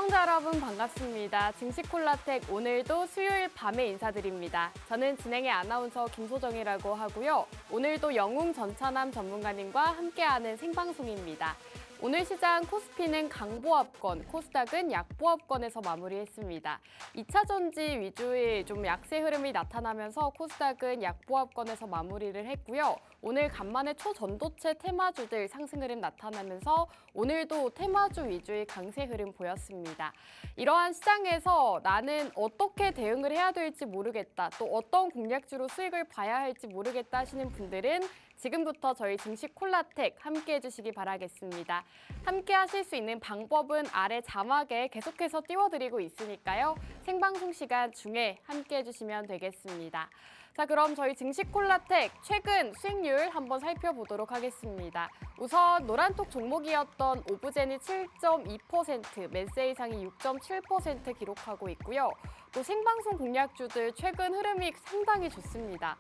시청자 여러분 반갑습니다. 증시콜라텍 오늘도 수요일 밤에 인사드립니다. 저는 진행의 아나운서 김소정이라고 하고요. 오늘도 영웅 전차남 전문가님과 함께하는 생방송입니다. 오늘 시장 코스피는 강보합권, 코스닥은 약보합권에서 마무리했습니다. 2차 전지 위주의 좀 약세 흐름이 나타나면서 코스닥은 약보합권에서 마무리를 했고요. 오늘 간만에 초전도체 테마주들 상승 흐름 나타나면서 오늘도 테마주 위주의 강세 흐름 보였습니다. 이러한 시장에서 나는 어떻게 대응을 해야 될지 모르겠다, 또 어떤 공략주로 수익을 봐야 할지 모르겠다 하시는 분들은 지금부터 저희 증시콜라텍 함께 해주시기 바라겠습니다. 함께 하실 수 있는 방법은 아래 자막에 계속해서 띄워드리고 있으니까요. 생방송 시간 중에 함께 해주시면 되겠습니다. 자, 그럼 저희 증시콜라텍 최근 수익률 한번 살펴보도록 하겠습니다. 우선 노란톡 종목이었던 오브제니 7.2%, 맨세이상이 6.7% 기록하고 있고요. 또 생방송 공략주들 최근 흐름이 상당히 좋습니다.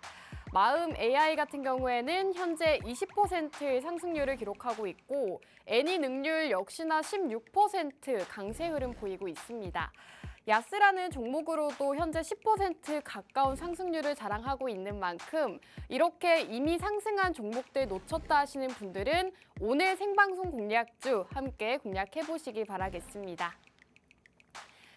마음 AI 같은 경우에는 현재 20%의 상승률을 기록하고 있고 애니능률 역시나 16% 강세 흐름 보이고 있습니다. 야스라는 종목으로도 현재 10% 가까운 상승률을 자랑하고 있는 만큼 이렇게 이미 상승한 종목들 놓쳤다 하시는 분들은 오늘 생방송 공략주 함께 공략해보시기 바라겠습니다.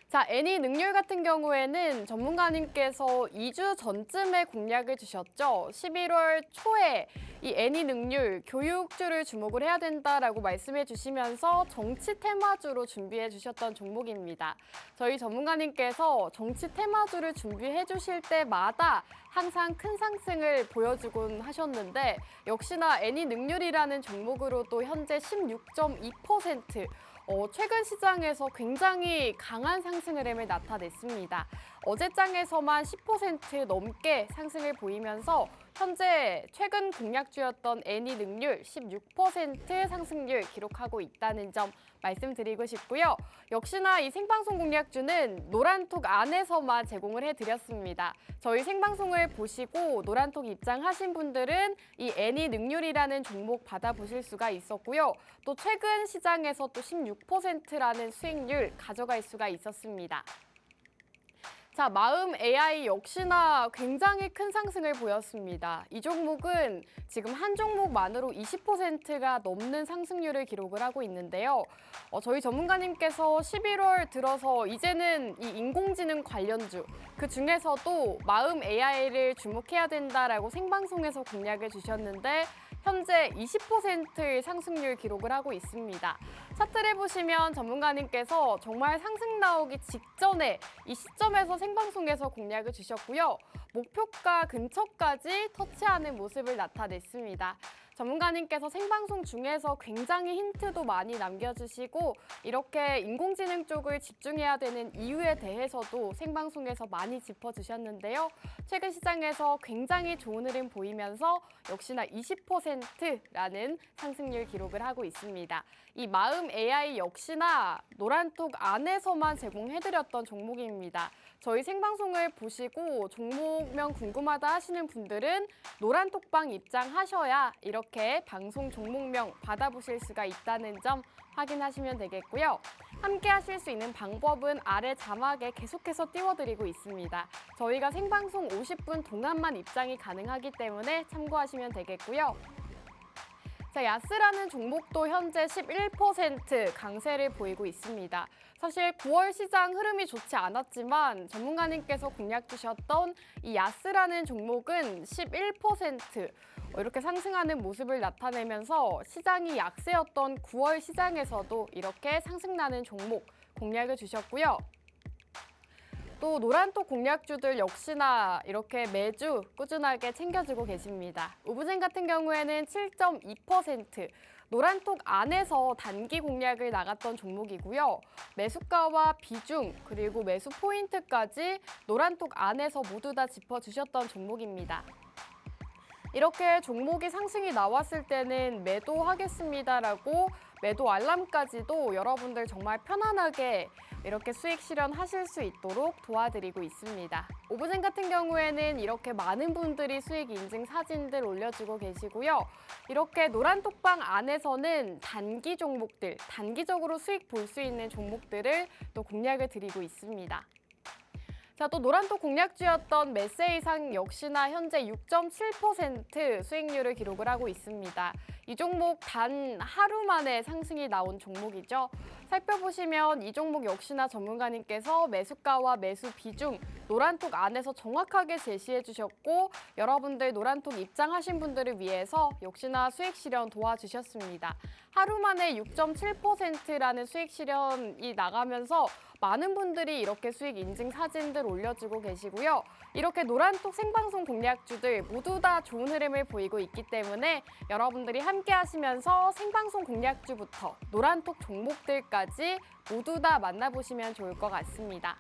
자, 애니능률 같은 경우에는 전문가님께서 2주 전쯤에 공략을 주셨죠. 11월 초에 이 애니능률 교육주를 주목을 해야 된다라고 말씀해 주시면서 정치 테마주로 준비해 주셨던 종목입니다. 저희 전문가님께서 정치 테마주를 준비해 주실 때마다 항상 큰 상승을 보여주곤 하셨는데 역시나 애니능률이라는 종목으로도 현재 16.2% 최근 시장에서 굉장히 강한 상승 흐름을 나타냈습니다. 어제장에서만 10% 넘게 상승을 보이면서 현재 최근 공략주였던 애니능률 16% 상승률 기록하고 있다는 점 말씀드리고 싶고요. 역시나 이 생방송 공략주는 노란톡 안에서만 제공을 해드렸습니다. 저희 생방송을 보시고 노란톡 입장하신 분들은 이 애니능률이라는 종목 받아보실 수가 있었고요. 또 최근 시장에서 또 16%라는 수익률 가져갈 수가 있었습니다. 자, 마음 AI 역시나 굉장히 큰 상승을 보였습니다. 이 종목은 지금 한 종목만으로 20%가 넘는 상승률을 기록을 하고 있는데요. 저희 전문가님께서 11월 들어서 이제는 이 인공지능 관련주, 그 중에서도 마음 AI를 주목해야 된다라고 생방송에서 공략을 주셨는데 현재 20%의 상승률 기록을 하고 있습니다. 차트를 보시면 전문가님께서 정말 상승 나오기 직전에 이 시점에서 생방송에서 공략을 주셨고요. 목표가 근처까지 터치하는 모습을 나타냈습니다. 전문가님께서 생방송 중에서 굉장히 힌트도 많이 남겨주시고 이렇게 인공지능 쪽을 집중해야 되는 이유에 대해서도 생방송에서 많이 짚어주셨는데요. 최근 시장에서 굉장히 좋은 흐름 보이면서 역시나 20%라는 상승률 기록을 하고 있습니다. 이 마음 AI 역시나 노란톡 안에서만 제공해드렸던 종목입니다. 저희 생방송을 보시고 종목명 궁금하다 하시는 분들은 노란톡방 입장하셔야 이렇게 방송 종목명 받아보실 수가 있다는 점 확인하시면 되겠고요. 함께 하실 수 있는 방법은 아래 자막에 계속해서 띄워드리고 있습니다. 저희가 생방송 50분 동안만 입장이 가능하기 때문에 참고하시면 되겠고요. 자, 야스라는 종목도 현재 11% 강세를 보이고 있습니다. 사실 9월 시장 흐름이 좋지 않았지만 전문가님께서 공략 주셨던 이 야스라는 종목은 11% 이렇게 상승하는 모습을 나타내면서 시장이 약세였던 9월 시장에서도 이렇게 상승나는 종목 공략을 주셨고요. 또 노란톡 공략주들 역시나 이렇게 매주 꾸준하게 챙겨주고 계십니다. 오브젠 같은 경우에는 7.2%, 노란톡 안에서 단기 공략을 나갔던 종목이고요. 매수가와 비중 그리고 매수 포인트까지 노란톡 안에서 모두 다 짚어주셨던 종목입니다. 이렇게 종목이 상승이 나왔을 때는 매도하겠습니다라고 매도 알람까지도 여러분들 정말 편안하게 이렇게 수익 실현하실 수 있도록 도와드리고 있습니다. 오브젠 같은 경우에는 이렇게 많은 분들이 수익 인증 사진들 올려주고 계시고요. 이렇게 노란톡방 안에서는 단기 종목들, 단기적으로 수익 볼 수 있는 종목들을 또 공략을 드리고 있습니다. 자, 또 노란톡 공략주였던 메세이상 역시나 현재 6.7% 수익률을 기록을 하고 있습니다. 이 종목 단 하루 만에 상승이 나온 종목이죠. 살펴보시면 이 종목 역시나 전문가님께서 매수가와 매수 비중 노란톡 안에서 정확하게 제시해 주셨고 여러분들 노란톡 입장하신 분들을 위해서 역시나 수익 실현 도와주셨습니다. 하루 만에 6.7%라는 수익 실현이 나가면서 많은 분들이 이렇게 수익 인증 사진들 올려주고 계시고요. 이렇게 노란톡 생방송 공략주들 모두 다 좋은 흐름을 보이고 있기 때문에 여러분들이 함께 하시면서 생방송 공략주부터 노란톡 종목들까지 모두 다 만나보시면 좋을 것 같습니다.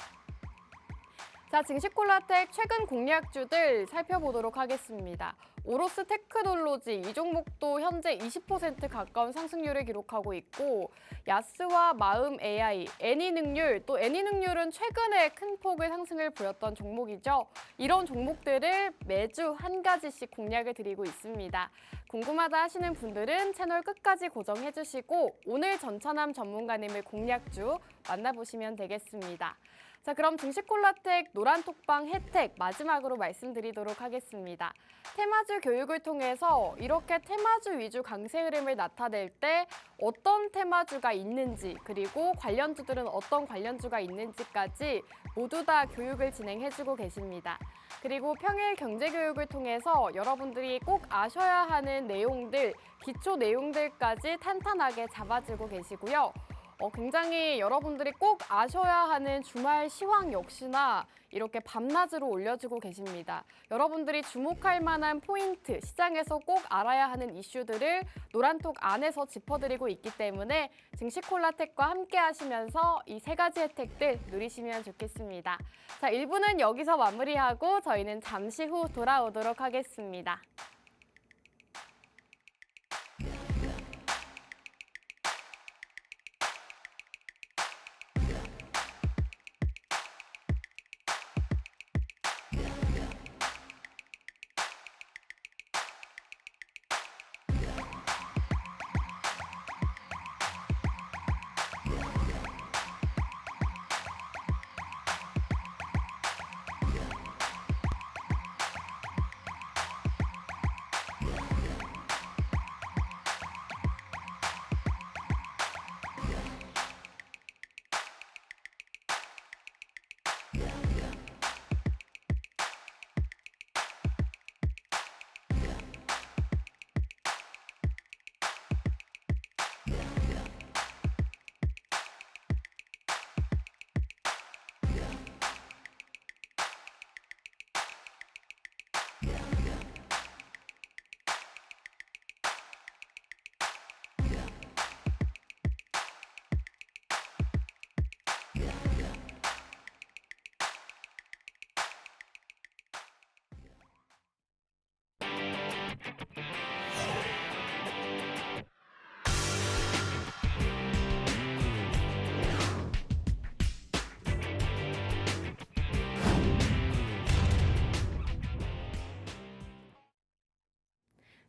자, 증시콜라텍 최근 공략주들 살펴보도록 하겠습니다. 오로스 테크놀로지 이 종목도 현재 20% 가까운 상승률을 기록하고 있고 야스와 마음 AI, 애니능률, 또 애니능률은 최근에 큰 폭의 상승을 보였던 종목이죠. 이런 종목들을 매주 한 가지씩 공략을 드리고 있습니다. 궁금하다 하시는 분들은 채널 끝까지 고정해 주시고 오늘 전천함 전문가님의 공략주 만나보시면 되겠습니다. 자, 그럼 증시콜라텍 노란톡방 혜택 마지막으로 말씀드리도록 하겠습니다. 테마주 교육을 통해서 이렇게 테마주 위주 강세 흐름을 나타낼 때 어떤 테마주가 있는지 그리고 관련주들은 어떤 관련주가 있는지까지 모두 다 교육을 진행해주고 계십니다. 그리고 평일 경제교육을 통해서 여러분들이 꼭 아셔야 하는 내용들, 기초 내용들까지 탄탄하게 잡아주고 계시고요. 굉장히 여러분들이 꼭 아셔야 하는 주말 시황 역시나 이렇게 밤낮으로 올려주고 계십니다. 여러분들이 주목할 만한 포인트, 시장에서 꼭 알아야 하는 이슈들을 노란톡 안에서 짚어드리고 있기 때문에 증시콜라텍과 함께 하시면서 이 세 가지 혜택들 누리시면 좋겠습니다. 자, 1부는 여기서 마무리하고 저희는 잠시 후 돌아오도록 하겠습니다.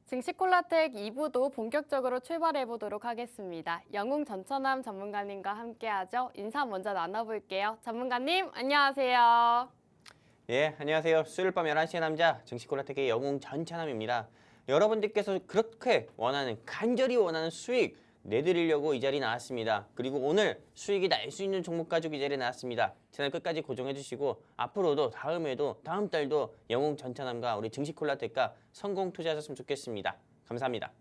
증시콜라텍 2부도 본격적으로 출발해보도록 하겠습니다. 영웅 전천함 전문가님과 함께하죠. 인사 먼저 나눠볼게요. 전문가님, 안녕하세요. 예, 안녕하세요. 수요일 밤 11시의 남자 증시콜라텍의 영웅 전천함입니다. 여러분들께서 그렇게 원하는, 간절히 원하는 수익 내드리려고 이 자리에 나왔습니다. 그리고 오늘 수익이 날 수 있는 종목 가지고 이 자리에 나왔습니다. 채널 끝까지 고정해 주시고 앞으로도 다음에도 다음 달도 영웅 전천함과 우리 증시콜라텍과 성공 투자하셨으면 좋겠습니다. 감사합니다.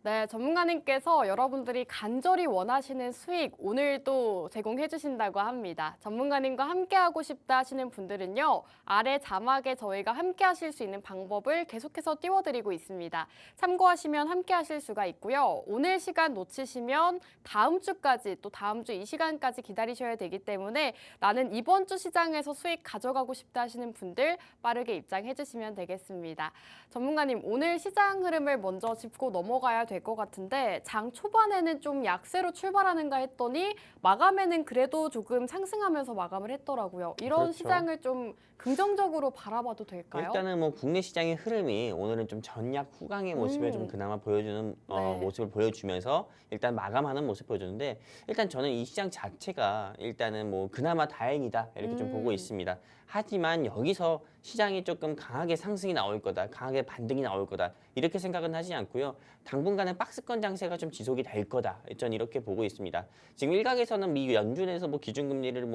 네, 전문가님께서 여러분들이 간절히 원하시는 수익 오늘도 제공해 주신다고 합니다. 전문가님과 함께하고 싶다 하시는 분들은요. 아래 자막에 저희가 함께하실 수 있는 방법을 계속해서 띄워드리고 있습니다. 참고하시면 함께하실 수가 있고요. 오늘 시간 놓치시면 다음 주까지 또 다음 주 이 시간까지 기다리셔야 되기 때문에 나는 이번 주 시장에서 수익 가져가고 싶다 하시는 분들 빠르게 입장해 주시면 되겠습니다. 전문가님, 오늘 시장 흐름을 먼저 짚고 넘어가야 될 것 같은데 장 초반에는 좀 약세로 출발하는가 했더니 마감에는 그래도 조금 상승하면서 마감을 했더라고요. 이런 그렇죠. 시장을 좀 긍정적으로 바라봐도 될까요? 일단은 뭐 국내 시장의 흐름이 오늘은 좀 전약 후강의 모습을 좀 그나마 보여주는 네. 모습을 보여주면서 일단 마감하는 모습 보여주는데 일단 저는 이 시장 자체가 일단은 뭐 그나마 다행이다 이렇게 좀 보고 있습니다. 하지만 여기서 시장이 조금 강하게 상승이 나올 거다, 강하게 반등이 나올 거다 이렇게 생각은 하지 않고요. 당분간은 박스권 장세가 좀 지속이 될 거다. 전 이렇게 보고 있습니다. 지금 일각에서는 미 연준에서 뭐 기준금리를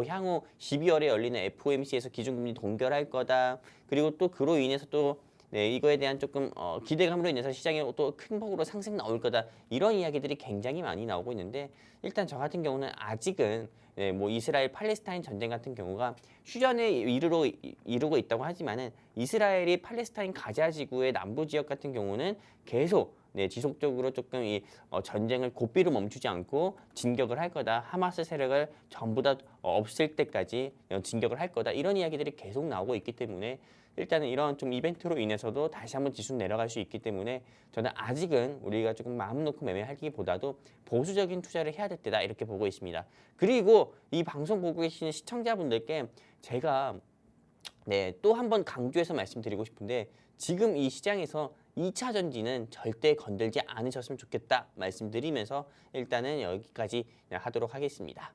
향후 12월에 열리는 FOMC에서 기준금리 동결할 거다. 그리고 또 그로 인해서 또 네, 이거에 대한 조금 기대감으로 인해서 시장에 또 큰 폭으로 상승 나올 거다. 이런 이야기들이 굉장히 많이 나오고 있는데 일단 저 같은 경우는 아직은 네, 뭐 이스라엘 팔레스타인 전쟁 같은 경우가 휴전에 이르고 있다고 하지만은 이스라엘이 팔레스타인 가자 지구의 남부 지역 같은 경우는 계속 네, 지속적으로 조금 이 전쟁을 고삐로 멈추지 않고 진격을 할 거다. 하마스 세력을 전부 다 없앨 때까지 진격을 할 거다. 이런 이야기들이 계속 나오고 있기 때문에 일단은 이런 좀 이벤트로 인해서도 다시 한번 지수는 내려갈 수 있기 때문에 저는 아직은 우리가 조금 마음 놓고 매매하기보다도 보수적인 투자를 해야 될 때다 이렇게 보고 있습니다. 그리고 이 방송 보고 계시는 시청자분들께 제가 네, 또 한 번 강조해서 말씀드리고 싶은데 지금 이 시장에서 2차 전지는 절대 건들지 않으셨으면 좋겠다 말씀드리면서 일단은 여기까지 하도록 하겠습니다.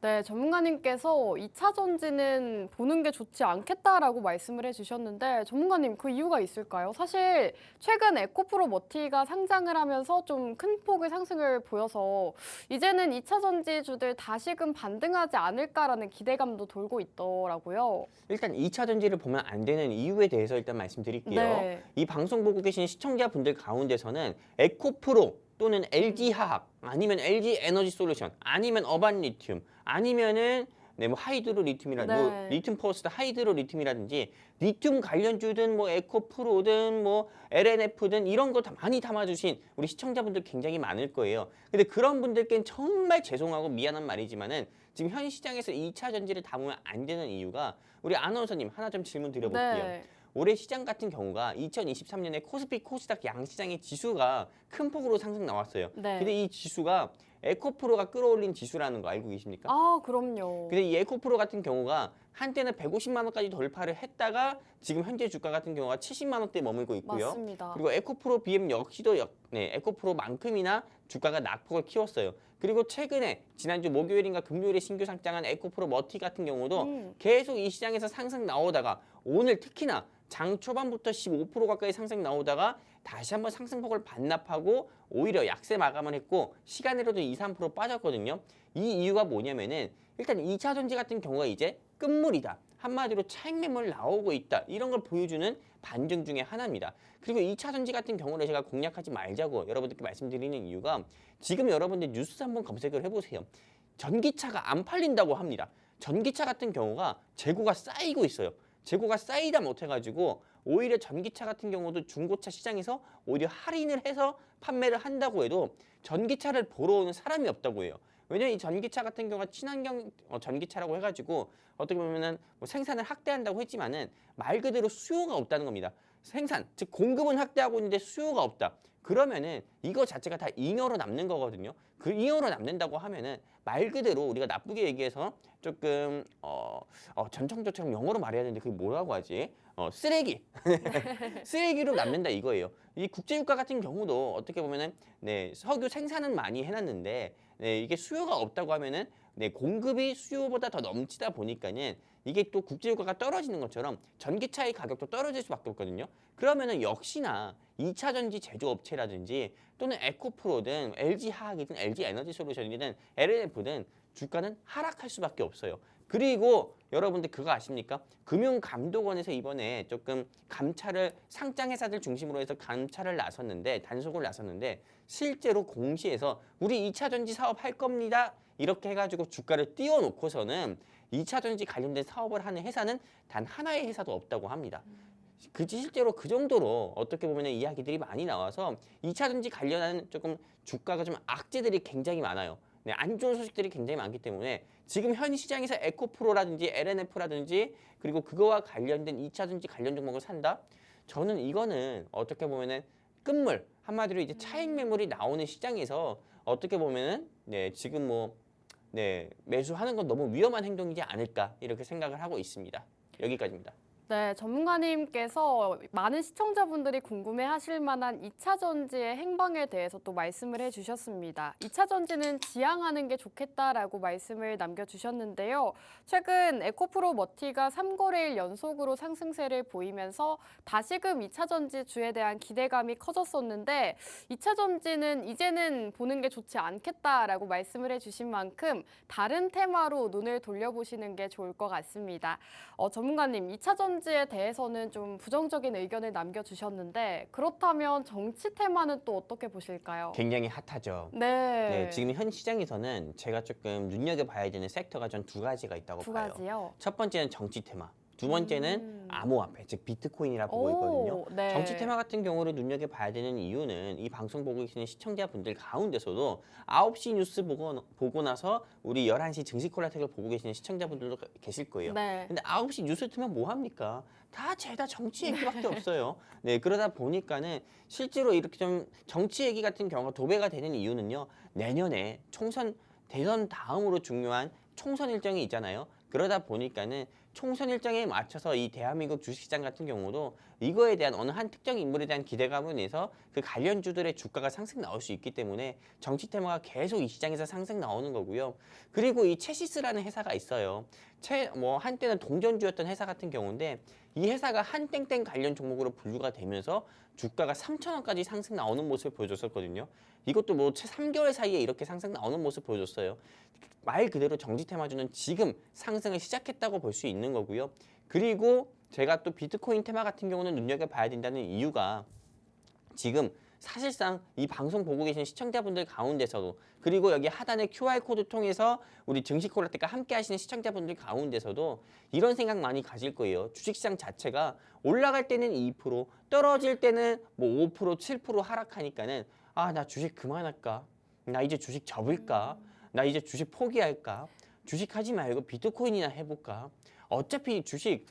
네, 전문가님께서 2차 전지는 보는 게 좋지 않겠다라고 말씀을 해주셨는데 전문가님 그 이유가 있을까요? 사실 최근 에코프로 머티가 상장을 하면서 좀 큰 폭의 상승을 보여서 이제는 2차 전지주들 다시금 반등하지 않을까라는 기대감도 돌고 있더라고요. 일단 2차 전지를 보면 안 되는 이유에 대해서 일단 말씀드릴게요. 네. 이 방송 보고 계신 시청자분들 가운데서는 에코프로 또는 LG화학 아니면 LG에너지솔루션 아니면 어반리튬 아니면은 네, 뭐 하이드로 리튬이라든지 네. 뭐 리튬 퍼스트 하이드로 리튬이라든지 리튬 관련주든 뭐 에코프로든 뭐 LNF든 이런 거 다 많이 담아주신 우리 시청자분들 굉장히 많을 거예요. 근데 그런 분들께는 정말 죄송하고 미안한 말이지만은 지금 현 시장에서 2차 전지를 담으면 안 되는 이유가 우리 아나운서님 하나 좀 질문 드려볼게요. 네. 올해 시장 같은 경우가 2023년에 코스피 코스닥 양시장의 지수가 큰 폭으로 상승 나왔어요. 네. 근데 이 지수가 에코프로가 끌어올린 지수라는 거 알고 계십니까? 아, 그럼요. 근데 이 에코프로 같은 경우가 한때는 150만 원까지 돌파를 했다가 지금 현재 주가 같은 경우가 70만 원대에 머물고 있고요. 맞습니다. 그리고 에코프로 BM 역시도 에코프로만큼이나 주가가 낙폭을 키웠어요. 그리고 최근에 지난주 목요일인가 금요일에 신규 상장한 에코프로 머티 같은 경우도 계속 이 시장에서 상승 나오다가 오늘 특히나 장 초반부터 15% 가까이 상승 나오다가 다시 한번 상승폭을 반납하고 오히려 약세 마감을 했고 시간으로도 2, 3% 빠졌거든요. 이 이유가 뭐냐면은 일단 2차 전지 같은 경우가 이제 끝물이다. 한마디로 차익 매물 나오고 있다. 이런 걸 보여주는 반증 중에 하나입니다. 그리고 2차 전지 같은 경우를 제가 공략하지 말자고 여러분들께 말씀드리는 이유가 지금 여러분들 뉴스 한번 검색을 해보세요. 전기차가 안 팔린다고 합니다. 전기차 같은 경우가 재고가 쌓이고 있어요. 재고가 쌓이다 못해가지고 오히려 전기차 같은 경우도 중고차 시장에서 오히려 할인을 해서 판매를 한다고 해도 전기차를 보러 오는 사람이 없다고 해요. 왜냐면 이 전기차 같은 경우가 친환경 전기차라고 해가지고 어떻게 보면은 뭐 생산을 확대한다고 했지만은 말 그대로 수요가 없다는 겁니다. 생산, 즉 공급은 확대하고 있는데 수요가 없다. 그러면은 이거 자체가 다 잉여로 남는 거거든요. 그 잉여로 남는다고 하면은 말 그대로 우리가 나쁘게 얘기해서 조금 전청조처럼 영어로 말해야 되는데 그게 뭐라고 하지? 쓰레기. 쓰레기로 남는다 이거예요. 이 국제유가 같은 경우도 어떻게 보면은 네, 석유 생산은 많이 해놨는데 네, 이게 수요가 없다고 하면은 네, 공급이 수요보다 더 넘치다 보니까는 이게 또 국제유가가 떨어지는 것처럼 전기차의 가격도 떨어질 수밖에 없거든요. 그러면은 역시나 2차 전지 제조업체라든지 또는 에코프로든 LG화학이든 LG에너지솔루션이든 LNF든 주가는 하락할 수밖에 없어요. 그리고 여러분들 그거 아십니까? 금융감독원에서 이번에 조금 감찰을 상장 회사들 중심으로 해서 감찰을 나섰는데 단속을 나섰는데 실제로 공시에서 우리 2차 전지 사업 할 겁니다. 이렇게 해가지고 주가를 띄워놓고서는 2차 전지 관련된 사업을 하는 회사는 단 하나의 회사도 없다고 합니다. 실제로 그 정도로 어떻게 보면 이야기들이 많이 나와서 2차 전지 관련한 조금 주가가 좀 악재들이 굉장히 많아요. 네, 안 좋은 소식들이 굉장히 많기 때문에 지금 현 시장에서 에코프로라든지 LNF라든지 그리고 그거와 관련된 2차 전지 관련 종목을 산다? 저는 이거는 어떻게 보면은 끝물 한마디로 이제 차익 매물이 나오는 시장에서 어떻게 보면은 네, 지금 뭐 네, 매수하는 건 너무 위험한 행동이지 않을까 이렇게 생각을 하고 있습니다. 여기까지입니다. 네, 전문가님께서 많은 시청자분들이 궁금해하실 만한 2차 전지의 행방에 대해서 또 말씀을 해주셨습니다. 2차 전지는 지양하는 게 좋겠다라고 말씀을 남겨주셨는데요. 최근 에코프로 머티가 3거래일 연속으로 상승세를 보이면서 다시금 2차 전지주에 대한 기대감이 커졌었는데 2차 전지는 이제는 보는 게 좋지 않겠다라고 말씀을 해주신 만큼 다른 테마로 눈을 돌려보시는 게 좋을 것 같습니다. 전문가님, 2차 전지에 대해서는 좀 부정적인 의견을 남겨주셨는데 그렇다면 정치 테마는 또 어떻게 보실까요? 굉장히 핫하죠. 네. 네, 지금 현 시장에서는 제가 조금 눈여겨봐야 되는 섹터가 전 두 가지가 있다고 두 봐요. 가지요? 첫 번째는 정치 테마, 두 번째는 암호화폐, 즉 비트코인이라고 보고 오, 있거든요. 네. 정치 테마 같은 경우를 눈여겨봐야 되는 이유는 이 방송 보고 계시는 시청자분들 가운데서도 9시 뉴스 보고 나서 우리 11시 증시 콜라텍을 보고 계시는 시청자분들도 계실 거예요. 네. 근데 9시 뉴스 틀면 뭐 합니까? 다 죄다 정치 얘기밖에 없어요. 네, 그러다 보니까는 실제로 이렇게 좀 정치 얘기 같은 경우가 도배가 되는 이유는요. 내년에 대선 다음으로 중요한 총선 일정이 있잖아요. 그러다 보니까는 총선 일정에 맞춰서 이 대한민국 주식시장 같은 경우도 이거에 대한 어느 한 특정 인물에 대한 기대감을 내서 그 관련주들의 주가가 상승 나올 수 있기 때문에 정치 테마가 계속 이 시장에서 상승 나오는 거고요. 그리고 이 체시스라는 회사가 있어요. 한때는 동전주였던 회사 같은 경우인데 이 회사가 한땡땡 관련 종목으로 분류가 되면서 주가가 3,000원까지 상승 나오는 모습을 보여줬었거든요. 이것도 뭐 채 3개월 사이에 이렇게 상승 나오는 모습 보여줬어요. 말 그대로 정치 테마주는 지금 상승을 시작했다고 볼 수 있는 거고요. 그리고 제가 또 비트코인 테마 같은 경우는 눈여겨봐야 된다는 이유가 지금 사실상 이 방송 보고 계신 시청자분들 가운데서도 그리고 여기 하단에 QR코드 통해서 우리 증시콜라텍과 함께 하시는 시청자분들 가운데서도 이런 생각 많이 가질 거예요. 주식시장 자체가 올라갈 때는 2%, 떨어질 때는 뭐 5%, 7% 하락하니까는 아, 나 주식 그만할까? 나 이제 주식 접을까? 나 이제 주식 포기할까? 주식하지 말고 비트코인이나 해볼까? 어차피 주식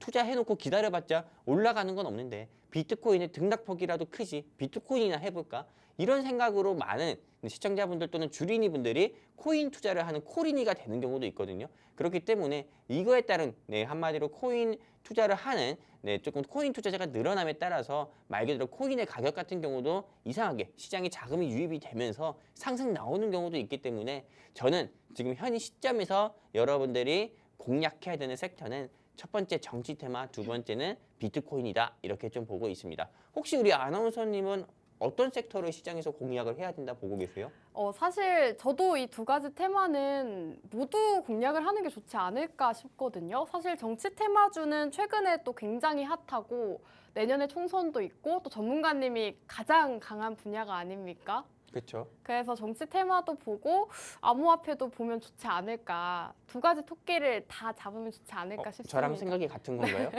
투자해놓고 기다려봤자 올라가는 건 없는데 비트코인의 등락폭이라도 크지 비트코인이나 해볼까? 이런 생각으로 많은 시청자분들 또는 주린이분들이 코인 투자를 하는 코린이가 되는 경우도 있거든요. 그렇기 때문에 이거에 따른 한마디로 코인 투자를 하는 조금 코인 투자자가 늘어남에 따라서 말 그대로 코인의 가격 같은 경우도 이상하게 시장에 자금이 유입이 되면서 상승 나오는 경우도 있기 때문에 저는 지금 현 시점에서 여러분들이 공략해야 되는 섹터는 첫 번째 정치 테마, 두 번째는 비트코인이다 이렇게 좀 보고 있습니다. 혹시 우리 아나운서님은 어떤 섹터를 시장에서 공략을 해야 된다 보고 계세요? 사실 저도 이 두 가지 테마는 모두 공략을 하는 게 좋지 않을까 싶거든요. 사실 정치 테마주는 최근에 또 굉장히 핫하고 내년에 총선도 있고 또 전문가님이 가장 강한 분야가 아닙니까? 그렇죠. 그래서 정치 테마도 보고 암호화폐도 보면 좋지 않을까. 두 가지 토끼를 다 잡으면 좋지 않을까 싶습니다. 저랑 생각이 같은 건가요?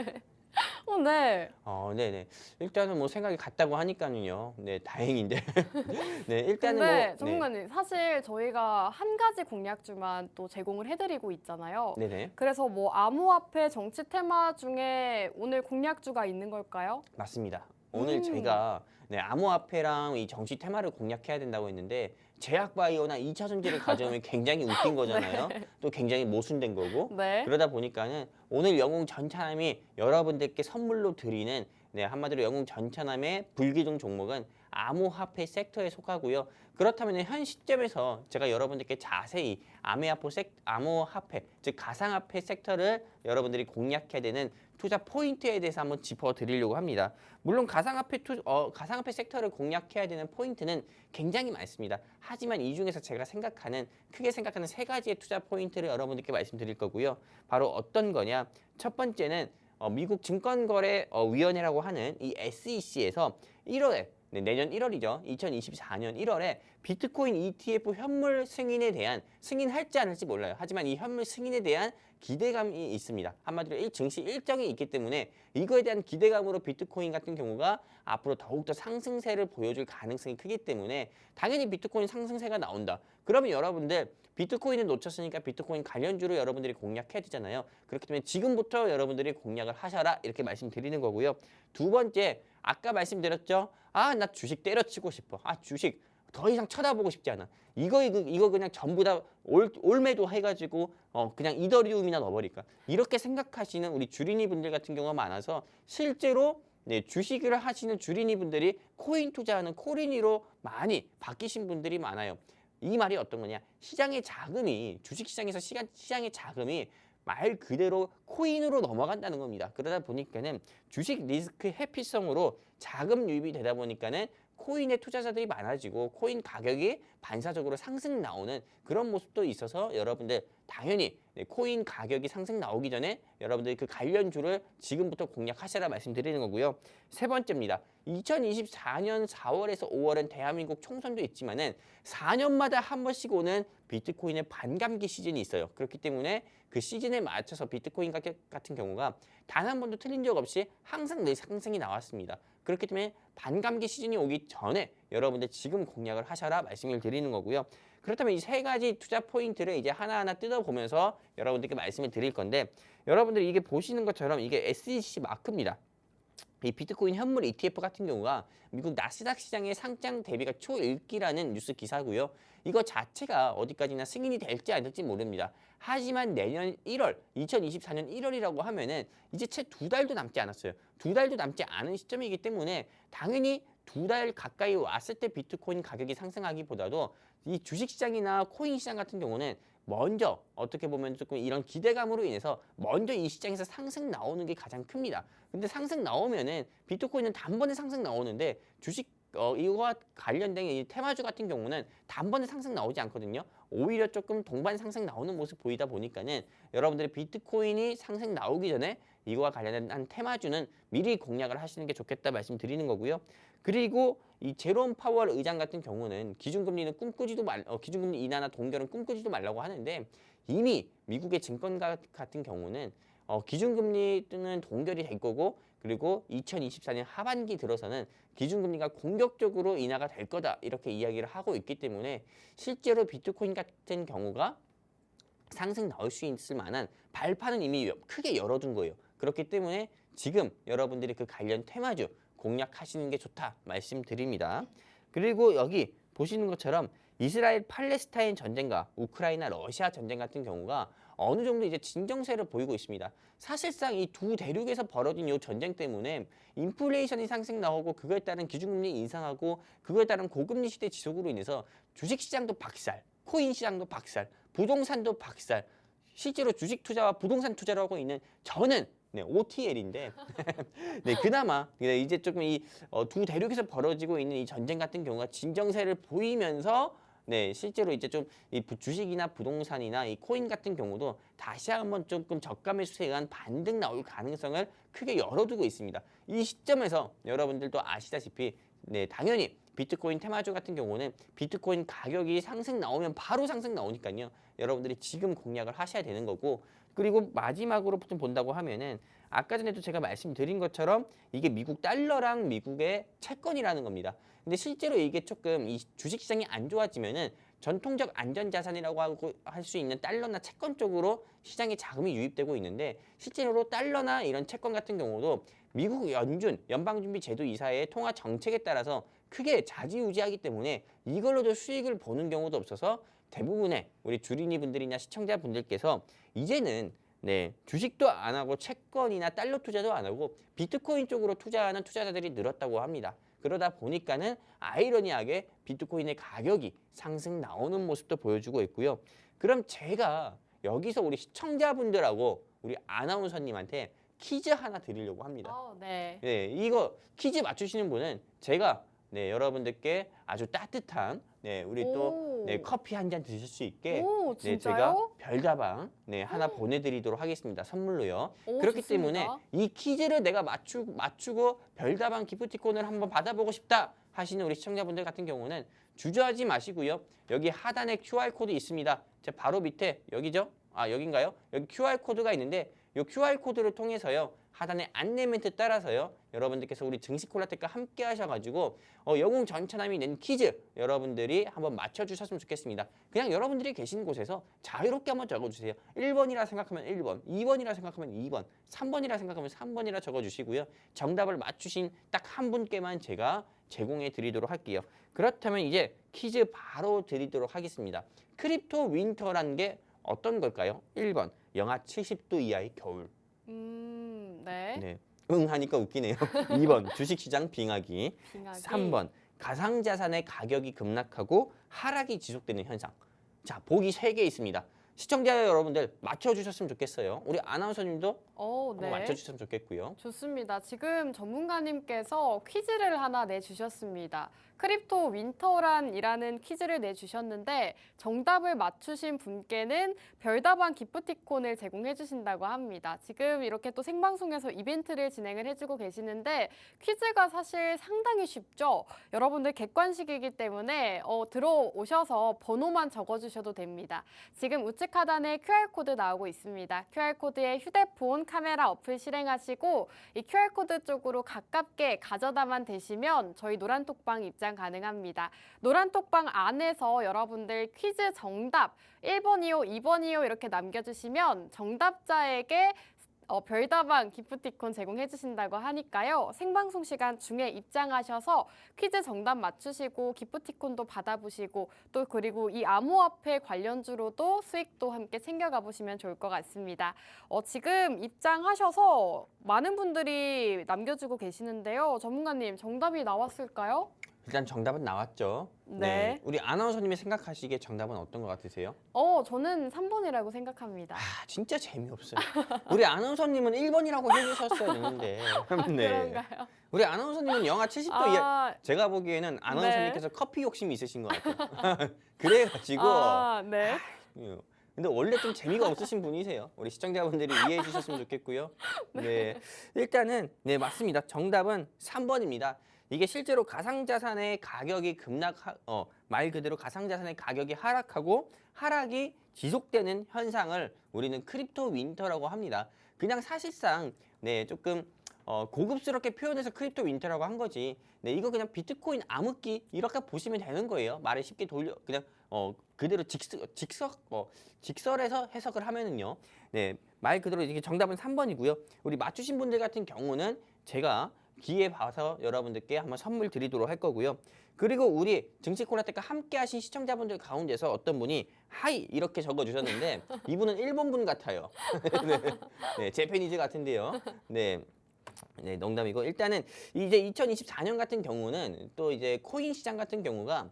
네. 네네. 일단은 뭐 생각이 같다고 하니까는요. 네, 다행인데. 네, 일단은 근데 뭐 전문가님, 사실 저희가 한 가지 공략주만 또 제공을 해드리고 있잖아요. 네네. 그래서 뭐 암호화폐 정치 테마 중에 오늘 공략주가 있는 걸까요? 맞습니다. 오늘 저희가 암호화폐랑 이 정치 테마를 공략해야 된다고 했는데 제약바이오나 2차 전지를 가져오면 굉장히 웃긴 거잖아요. 또 굉장히 모순된 거고. 네. 그러다 보니까는 오늘 영웅 전차남이 여러분들께 선물로 드리는 한마디로 영웅 전차남의 불기둥 종목은 암호화폐 섹터에 속하고요. 그렇다면 현 시점에서 제가 여러분들께 자세히 암호화폐, 즉 가상화폐 섹터를 여러분들이 공략해야 되는 투자 포인트에 대해서 한번 짚어드리려고 합니다. 물론 가상화폐 섹터를 공략해야 되는 포인트는 굉장히 많습니다. 하지만 이 중에서 제가 크게 생각하는 세 가지의 투자 포인트를 여러분들께 말씀드릴 거고요. 바로 어떤 거냐? 첫 번째는 미국 증권거래위원회라고 하는 이 SEC에서 1월에 내년 1월이죠. 2024년 1월에 비트코인 ETF 현물 승인할지 않을지 몰라요. 하지만 이 현물 승인에 대한 기대감이 있습니다. 한마디로 증시 일정이 있기 때문에 이거에 대한 기대감으로 비트코인 같은 경우가 앞으로 더욱더 상승세를 보여줄 가능성이 크기 때문에 당연히 비트코인 상승세가 나온다. 그러면 여러분들 비트코인을 놓쳤으니까 비트코인 관련주로 여러분들이 공략해야 되잖아요. 그렇기 때문에 지금부터 여러분들이 공략을 하셔라 이렇게 말씀드리는 거고요. 두 번째, 아까 말씀드렸죠. 나 주식 때려치고 싶어. 주식 더 이상 쳐다보고 싶지 않아. 이거 그냥 전부 다 올매도 해가지고 그냥 이더리움이나 넣어버릴까. 이렇게 생각하시는 우리 주린이 분들 같은 경우가 많아서 실제로 주식을 하시는 주린이 분들이 코인 투자하는 코린이로 많이 바뀌신 분들이 많아요. 이 말이 어떤 거냐? 주식시장에서 시장의 자금이 말 그대로 코인으로 넘어간다는 겁니다. 그러다 보니까는 주식 리스크 회피성으로 자금 유입이 되다 보니까는 코인의 투자자들이 많아지고 코인 가격이 반사적으로 상승 나오는 그런 모습도 있어서 여러분들 당연히 코인 가격이 상승 나오기 전에 여러분들이 그 관련주를 지금부터 공략하시라 말씀드리는 거고요. 세 번째입니다. 2024년 4월에서 5월은 대한민국 총선도 있지만은 4년마다 한 번씩 오는 비트코인의 반감기 시즌이 있어요. 그렇기 때문에 그 시즌에 맞춰서 비트코인 가격 같은 경우가 단 한 번도 틀린 적 없이 항상 늘 상승이 나왔습니다. 그렇기 때문에 반감기 시즌이 오기 전에 여러분들 지금 공략을 하셔라 말씀을 드리는 거고요. 그렇다면 이 세 가지 투자 포인트를 이제 하나하나 뜯어보면서 여러분들께 말씀을 드릴 건데 여러분들 이게 보시는 것처럼 이게 SEC 마크입니다. 이 비트코인 현물 ETF 같은 경우가 미국 나스닥 시장의 상장 대비가 초읽기라는 뉴스 기사고요. 이거 자체가 어디까지나 승인이 될지 안 될지 모릅니다. 하지만 내년 1월, 2024년 1월이라고 하면은 이제 채 2달도 남지 않았어요. 2달도 남지 않은 시점이기 때문에 당연히 2달 가까이 왔을 때 비트코인 가격이 상승하기보다도 이 주식시장이나 코인 시장 같은 경우는 먼저 어떻게 보면 조금 이런 기대감으로 인해서 먼저 이 시장에서 상승 나오는 게 가장 큽니다. 근데 상승 나오면은 비트코인은 단번에 상승 나오는데 이거와 관련된 이 테마주 같은 경우는 단번에 상승 나오지 않거든요. 오히려 조금 동반 상승 나오는 모습 보이다 보니까는 여러분들이 비트코인이 상승 나오기 전에 이거와 관련된 테마주는 미리 공략을 하시는 게 좋겠다 말씀드리는 거고요. 그리고 이 제롬 파월 의장 같은 경우는 기준금리 인하나 동결은 꿈꾸지도 말라고 하는데 이미 미국의 증권가 같은 경우는 기준금리는 동결이 될 거고 그리고 2024년 하반기 들어서는 기준금리가 공격적으로 인하가 될 거다 이렇게 이야기를 하고 있기 때문에 실제로 비트코인 같은 경우가 상승 나올 수 있을 만한 발판은 이미 크게 열어둔 거예요. 그렇기 때문에 지금 여러분들이 그 관련 테마주 공략하시는 게 좋다 말씀드립니다. 그리고 여기 보시는 것처럼 이스라엘 팔레스타인 전쟁과 우크라이나 러시아 전쟁 같은 경우가 어느 정도 이제 진정세를 보이고 있습니다. 사실상 이 두 대륙에서 벌어진 이 전쟁 때문에 인플레이션이 상승 나오고 그거에 따른 기준금리 인상하고 그거에 따른 고금리 시대 지속으로 인해서 주식시장도 박살, 코인 시장도 박살, 부동산도 박살. 실제로 주식 투자와 부동산 투자를 하고 있는 저는 OTL인데 그나마 이제 조금 이 두 대륙에서 벌어지고 있는 이 전쟁 같은 경우가 진정세를 보이면서 실제로 이제 좀 이 주식이나 부동산이나 이 코인 같은 경우도 다시 한번 조금 저가 매수세에 의한 반등 나올 가능성을 크게 열어두고 있습니다. 이 시점에서 여러분들도 아시다시피 당연히 비트코인 테마주 같은 경우는 비트코인 가격이 상승 나오면 바로 상승 나오니까요. 여러분들이 지금 공략을 하셔야 되는 거고 그리고 마지막으로 좀 본다고 하면은 아까 전에도 제가 말씀드린 것처럼 이게 미국 달러랑 미국의 채권이라는 겁니다. 근데 실제로 이게 조금 이 주식시장이 안 좋아지면은 전통적 안전자산이라고 할 수 있는 달러나 채권 쪽으로 시장에 자금이 유입되고 있는데 실제로 달러나 이런 채권 같은 경우도 미국 연방준비제도 이사의 통화 정책에 따라서 크게 좌지우지하기 때문에 이걸로도 수익을 보는 경우도 없어서 대부분의 우리 주린이 분들이나 시청자분들께서 이제는 주식도 안 하고 채권이나 달러 투자도 안 하고 비트코인 쪽으로 투자하는 투자자들이 늘었다고 합니다. 그러다 보니까는 아이러니하게 비트코인의 가격이 상승 나오는 모습도 보여주고 있고요. 그럼 제가 여기서 우리 시청자분들하고 우리 아나운서님한테 퀴즈 하나 드리려고 합니다. 네. 네, 이거 퀴즈 맞추시는 분은 제가 여러분들께 아주 따뜻한 우리 또 커피 한 잔 드실 수 있게 오, 제가 진짜요? 별다방 하나 보내드리도록 하겠습니다. 선물로요. 오, 그렇기 좋습니다. 때문에 이 퀴즈를 내가 맞추고 별다방 기프티콘을 한번 받아보고 싶다 하시는 우리 시청자분들 같은 경우는 주저하지 마시고요. 여기 하단에 QR코드 있습니다. 제 바로 밑에 여기죠? 여긴가요? 여기 QR코드가 있는데 이 QR코드를 통해서요. 하단에 안내 멘트 따라서요. 여러분들께서 우리 증시콜라텍과 함께 하셔가지고 영웅 전차남이 낸 퀴즈 여러분들이 한번 맞춰주셨으면 좋겠습니다. 그냥 여러분들이 계신 곳에서 자유롭게 한번 적어주세요. 1번이라 생각하면 1번, 2번이라 생각하면 2번, 3번이라 생각하면 3번이라 적어주시고요. 정답을 맞추신 딱 한 분께만 제가 제공해 드리도록 할게요. 그렇다면 이제 퀴즈 바로 드리도록 하겠습니다. 크립토 윈터라는 게 어떤 걸까요? 1번, 영하 70도 이하의 겨울. 네. 네. 응 하니까 웃기네요. 2번 주식시장 빙하기. 빙하기. 3번 가상자산의 가격이 급락하고 하락이 지속되는 현상. 자, 보기 3개 있습니다. 시청자 여러분들 맞춰주셨으면 좋겠어요. 우리 아나운서님도 한번 네. 맞춰주셨으면 좋겠고요. 좋습니다. 지금 전문가님께서 퀴즈를 하나 내주셨습니다. 크립토 윈터란이라는 퀴즈를 내주셨는데 정답을 맞추신 분께는 별다방 기프티콘을 제공해 주신다고 합니다. 지금 이렇게 또 생방송에서 이벤트를 진행을 해주고 계시는데 퀴즈가 사실 상당히 쉽죠. 여러분들 객관식이기 때문에 들어오셔서 번호만 적어주셔도 됩니다. 지금 우측 하단에 QR코드 나오고 있습니다. QR코드에 휴대폰 카메라 어플 실행하시고 이 QR코드 쪽으로 가깝게 가져다만 대시면 저희 노란톡방 입장 가능합니다. 노란톡방 안에서 여러분들 퀴즈 정답 1번이요, 2번이요 이렇게 남겨주시면 정답자에게 별다방 기프티콘 제공해 주신다고 하니까요. 생방송 시간 중에 입장하셔서 퀴즈 정답 맞추시고 기프티콘도 받아보시고 또 그리고 이 암호화폐 관련주로도 수익도 함께 챙겨가 보시면 좋을 것 같습니다. 지금 입장하셔서 많은 분들이 남겨주고 계시는데요. 전문가님 정답이 나왔을까요? 일단 정답은 나왔죠. 네. 우리 아나운서님이 생각하시기에 정답은 어떤 것 같으세요? 저는 3번이라고 생각합니다. 진짜 재미없어요. 우리 아나운서님은 1번이라고 해주셨어야 되는데. 그런가요? 우리 아나운서님은 영하 70도 이하. 제가 보기에는 아나운서님께서 커피 욕심이 있으신 것 같아요. 그래가지고. 네. 근데 원래 좀 재미가 없으신 분이세요. 우리 시청자분들이 이해해 주셨으면 좋겠고요. 네. 일단은 맞습니다. 정답은 3번입니다. 이게 실제로 가상자산의 가격이 말 그대로 가상자산의 가격이 하락하고 하락이 지속되는 현상을 우리는 크립토 윈터라고 합니다. 그냥 사실상 조금 고급스럽게 표현해서 크립토 윈터라고 한 거지. 이거 그냥 비트코인 암흑기 이렇게 보시면 되는 거예요. 말을 쉽게 그냥 그대로 직설해서 해석을 하면은요. 말 그대로 이게 정답은 3번이고요. 우리 맞추신 분들 같은 경우는 제가 기회 봐서 여러분들께 한번 선물 드리도록 할 거고요. 그리고 우리 증시콜라텍과 함께 하신 시청자분들 가운데서 어떤 분이 하이 이렇게 적어주셨는데 이분은 일본 분 같아요. 재패니즈 같은데요. 농담이고 일단은 이제 2024년 같은 경우는 또 이제 코인 시장 같은 경우가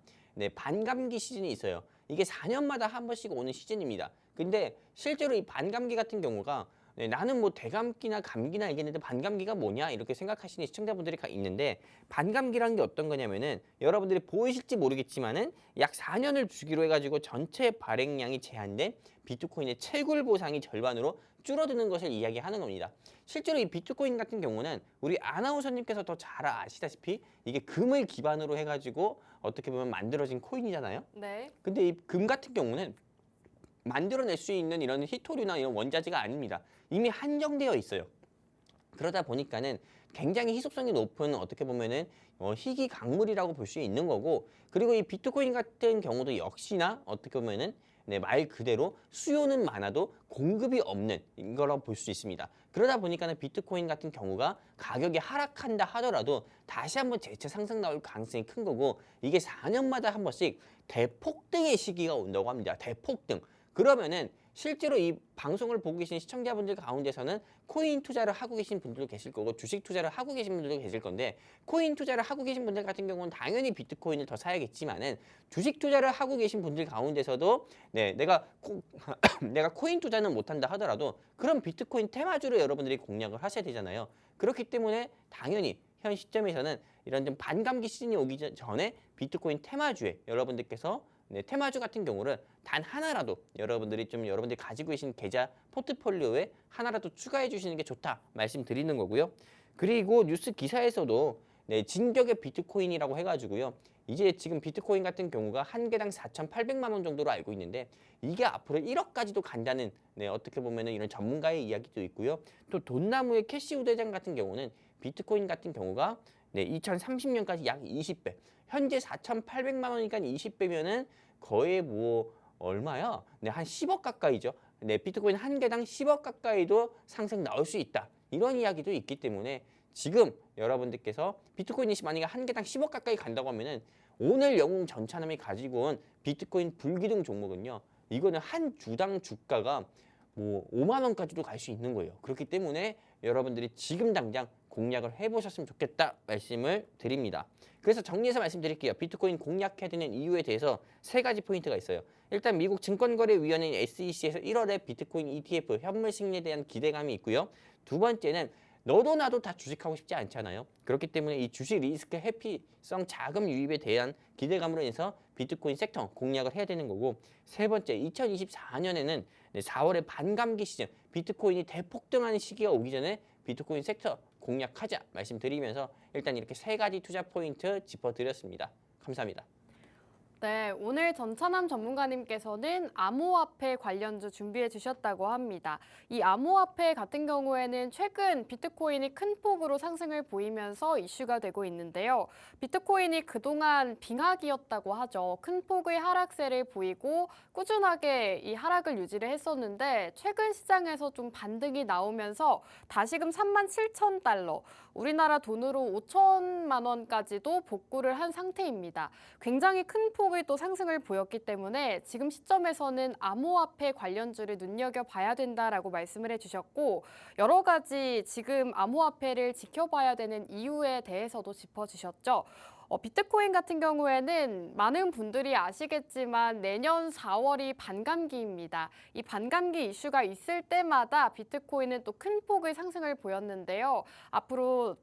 반감기 시즌이 있어요. 이게 4년마다 한 번씩 오는 시즌입니다. 근데 실제로 이 반감기 같은 경우가 나는 뭐 대감기나 감기나 알겠는데 반감기가 뭐냐 이렇게 생각하시는 시청자분들이 있는데 반감기라는 게 어떤 거냐면은 여러분들이 보이실지 모르겠지만은 약 4년을 주기로 해가지고 전체 발행량이 제한된 비트코인의 채굴 보상이 절반으로 줄어드는 것을 이야기하는 겁니다. 실제로 이 비트코인 같은 경우는 우리 아나운서님께서 더 잘 아시다시피 이게 금을 기반으로 해가지고 어떻게 보면 만들어진 코인이잖아요. 네. 근데 이 금 같은 경우는 만들어낼 수 있는 이런 히토류나 이런 원자재가 아닙니다. 이미 한정되어 있어요. 그러다 보니까는 굉장히 희소성이 높은 어떻게 보면은 희귀 강물이라고 볼 수 있는 거고 그리고 이 비트코인 같은 경우도 역시나 어떻게 보면은 말 그대로 수요는 많아도 공급이 없는 거라고 볼 수 있습니다. 그러다 보니까는 비트코인 같은 경우가 가격이 하락한다 하더라도 다시 한번 재차 상승 나올 가능성이 큰 거고 이게 4년마다 한 번씩 대폭등의 시기가 온다고 합니다. 대폭등. 그러면은 실제로 이 방송을 보고 계신 시청자분들 가운데서는 코인 투자를 하고 계신 분들도 계실 거고 주식 투자를 하고 계신 분들도 계실 건데 코인 투자를 하고 계신 분들 같은 경우는 당연히 비트코인을 더 사야겠지만은 주식 투자를 하고 계신 분들 가운데서도 내가 코인 투자는 못한다 하더라도 그런 비트코인 테마주를 여러분들이 공략을 하셔야 되잖아요. 그렇기 때문에 당연히 현 시점에서는 이런 좀 반감기 시즌이 오기 전에 비트코인 테마주에 여러분들께서 테마주 같은 경우를 단 하나라도 여러분들이 가지고 계신 계좌 포트폴리오에 하나라도 추가해 주시는 게 좋다 말씀드리는 거고요. 그리고 뉴스 기사에서도 진격의 비트코인이라고 해가지고요. 이제 지금 비트코인 같은 경우가 한 개당 4,800만 원 정도로 알고 있는데 이게 앞으로 1억까지도 간다는 어떻게 보면은 이런 전문가의 이야기도 있고요. 또 돈나무의 캐시 우대장 같은 경우는 비트코인 같은 경우가 2030년까지 약 20배. 현재 4,800만 원이니까 20배면은 거의 뭐 얼마야? 한 10억 가까이죠. 비트코인 한 개당 10억 가까이도 상승 나올 수 있다. 이런 이야기도 있기 때문에 지금 여러분들께서 비트코인이 만약에 한 개당 10억 가까이 간다고 하면은 오늘 영웅 전차남이 가지고 온 비트코인 불기둥 종목은요. 이거는 한 주당 주가가 뭐 5만 원까지도 갈 수 있는 거예요. 그렇기 때문에 여러분들이 지금 당장 공략을 해보셨으면 좋겠다 말씀을 드립니다. 그래서 정리해서 말씀드릴게요. 비트코인 공략해야 되는 이유에 대해서 세 가지 포인트가 있어요. 일단 미국 증권거래위원회인 SEC에서 1월에 비트코인 ETF 현물 승리에 대한 기대감이 있고요. 두 번째는 너도 나도 다 주식하고 싶지 않잖아요. 그렇기 때문에 이 주식 리스크 회피성 자금 유입에 대한 기대감으로 인해서 비트코인 섹터 공략을 해야 되는 거고 세 번째 2024년에는 4월에 반감기 시즌 비트코인이 대폭등하는 시기가 오기 전에 비트코인 섹터 공략하자 말씀드리면서 일단 이렇게 세 가지 투자 포인트 짚어드렸습니다. 감사합니다. 네, 오늘 전차남 전문가님께서는 암호화폐 관련주 준비해 주셨다고 합니다. 이 암호화폐 같은 경우에는 최근 비트코인이 큰 폭으로 상승을 보이면서 이슈가 되고 있는데요. 비트코인이 그동안 빙하기였다고 하죠. 큰 폭의 하락세를 보이고 꾸준하게 이 하락을 유지를 했었는데 최근 시장에서 좀 반등이 나오면서 다시금 37,000달러, 우리나라 돈으로 5천만 원까지도 복구를 한 상태입니다. 굉장히 큰 폭의 또 상승을 보였기 때문에 지금 시점에서는 암호화폐 관련주를 눈여겨봐야 된다라고 말씀을 해주셨고 여러 가지 지금 암호화폐를 지켜봐야 되는 이유에 대해서도 짚어주셨죠. 비트코인 같은 경우에는 많은 분들이 아시겠지만 내년 4월이 반감기입니다. 이 반감기 이슈가 있을 때마다 비트코인은 또 큰 폭의 상승을 보였는데요. 앞으로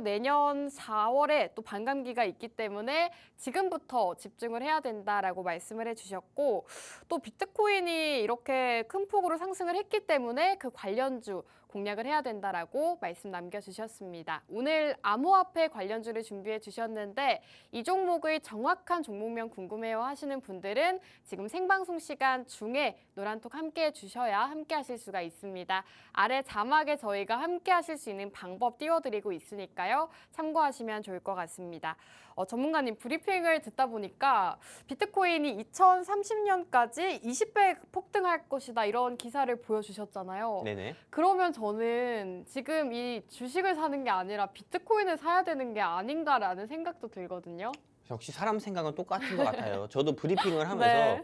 내년 4월에 또 반감기가 있기 때문에 지금부터 집중을 해야 된다라고 말씀을 해주셨고 또 비트코인이 이렇게 큰 폭으로 상승을 했기 때문에 그 관련주 공략을 해야 된다라고 말씀 남겨주셨습니다. 오늘 암호화폐 관련주를 준비해 주셨는데 이 종목의 정확한 종목명 궁금해요 하시는 분들은 지금 생방송 시간 중에 노란톡 함께 해주셔야 함께 하실 수가 있습니다. 아래 자막에 저희가 함께 하실 수 있는 방법 띄워드리고 있으니까요. 참고하시면 좋을 것 같습니다. 전문가님 브리핑을 듣다 보니까 비트코인이 2030년까지 20배 폭등할 것이다 이런 기사를 보여주셨잖아요. 네네. 그러면 저는 지금 이 주식을 사는 게 아니라 비트코인을 사야 되는 게 아닌가라는 생각도 들거든요. 역시 사람 생각은 똑같은 것 같아요. 저도 브리핑을 하면서 네.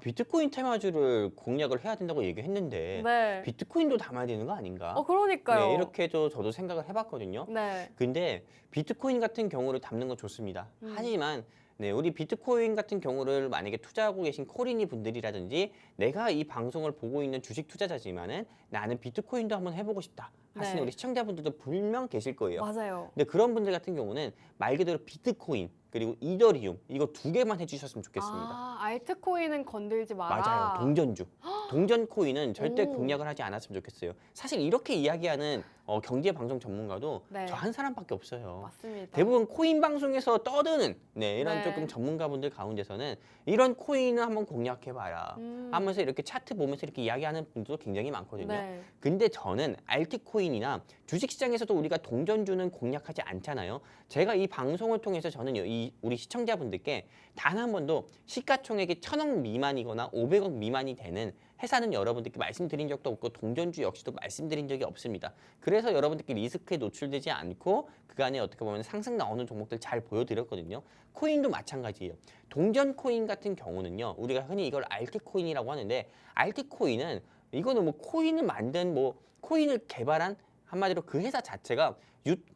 비트코인 테마주를 공략을 해야 된다고 얘기했는데 네. 비트코인도 담아야 되는 거 아닌가? 그러니까요. 네, 이렇게도 저도 생각을 해봤거든요. 네. 근데 비트코인 같은 경우를 담는 건 좋습니다. 하지만 우리 비트코인 같은 경우를 만약에 투자하고 계신 코리니 분들이라든지 내가 이 방송을 보고 있는 주식 투자자지만은 나는 비트코인도 한번 해보고 싶다 하시는 네. 우리 시청자분들도 분명 계실 거예요. 맞아요. 근데 그런 분들 같은 경우는 말 그대로 비트코인 그리고 이더리움 이거 두 개만 해주셨으면 좋겠습니다. 알트코인은 건들지 마라. 맞아요. 동전주. 동전 코인은 절대 오. 공략을 하지 않았으면 좋겠어요. 사실 이렇게 이야기하는 경제 방송 전문가도 네. 저 한 사람밖에 없어요. 맞습니다. 대부분 코인 방송에서 떠드는 이런 네. 조금 전문가분들 가운데서는 이런 코인을 한번 공략해봐라 하면서 이렇게 차트 보면서 이렇게 이야기하는 분들도 굉장히 많거든요. 네. 근데 저는 알트코인이나 주식시장에서도 우리가 동전주는 공략하지 않잖아요. 제가 이 방송을 통해서 저는 우리 시청자분들께 단 한 번도 시가총액이 1,000억 미만이거나 500억 미만이 되는 회사는 여러분들께 말씀드린 적도 없고 동전주 역시도 말씀드린 적이 없습니다. 그래서 여러분들께 리스크에 노출되지 않고 그간에 어떻게 보면 상승 나오는 종목들 잘 보여드렸거든요. 코인도 마찬가지예요. 동전 코인 같은 경우는요, 우리가 흔히 이걸 알트코인이라고 하는데, 알트코인은 이거는 뭐 코인을 만든 뭐 코인을 개발한 한마디로 그 회사 자체가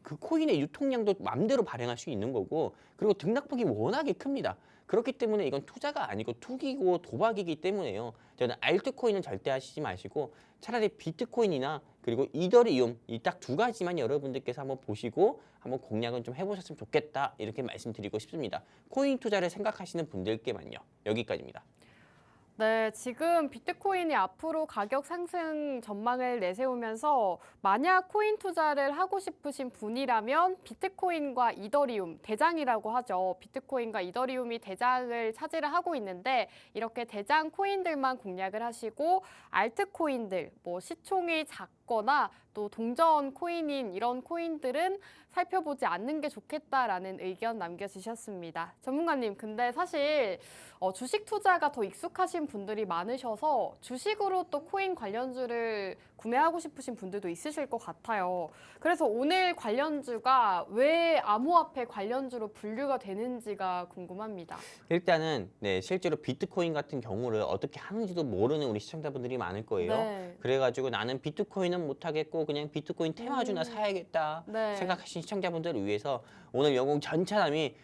그 코인의 유통량도 맘대로 발행할 수 있는 거고, 그리고 등락폭이 워낙에 큽니다. 그렇기 때문에 이건 투자가 아니고 투기고 도박이기 때문에요. 저는 알트코인은 절대 하시지 마시고 차라리 비트코인이나 그리고 이더리움 이 딱 두 가지만 여러분들께서 한번 보시고 한번 공략은 좀 해보셨으면 좋겠다, 이렇게 말씀드리고 싶습니다. 코인 투자를 생각하시는 분들께만요. 여기까지입니다. 네, 지금 비트코인이 앞으로 가격 상승 전망을 내세우면서 만약 코인 투자를 하고 싶으신 분이라면 비트코인과 이더리움, 대장이라고 하죠. 비트코인과 이더리움이 대장을 차지를 하고 있는데 이렇게 대장 코인들만 공략을 하시고 알트코인들, 뭐 시총이 작거나 또 동전 코인인 이런 코인들은 살펴보지 않는 게 좋겠다라는 의견 남겨주셨습니다. 전문가님, 근데 사실 주식 투자가 더 익숙하신 분들이 많으셔서 주식으로 또 코인 관련주를 구매하고 싶으신 분들도 있으실 것 같아요. 그래서 오늘 관련주가 왜 암호화폐 관련주로 분류가 되는지가 궁금합니다. 일단은 실제로 비트코인 같은 경우를 어떻게 하는지도 모르는 우리 시청자분들이 많을 거예요. 네. 그래가지고 나는 비트코인은 못하겠고 그냥 비트코인 테마주나 사야겠다 네. 생각하신 시청자분들을 위해서 오늘 영웅 전차남이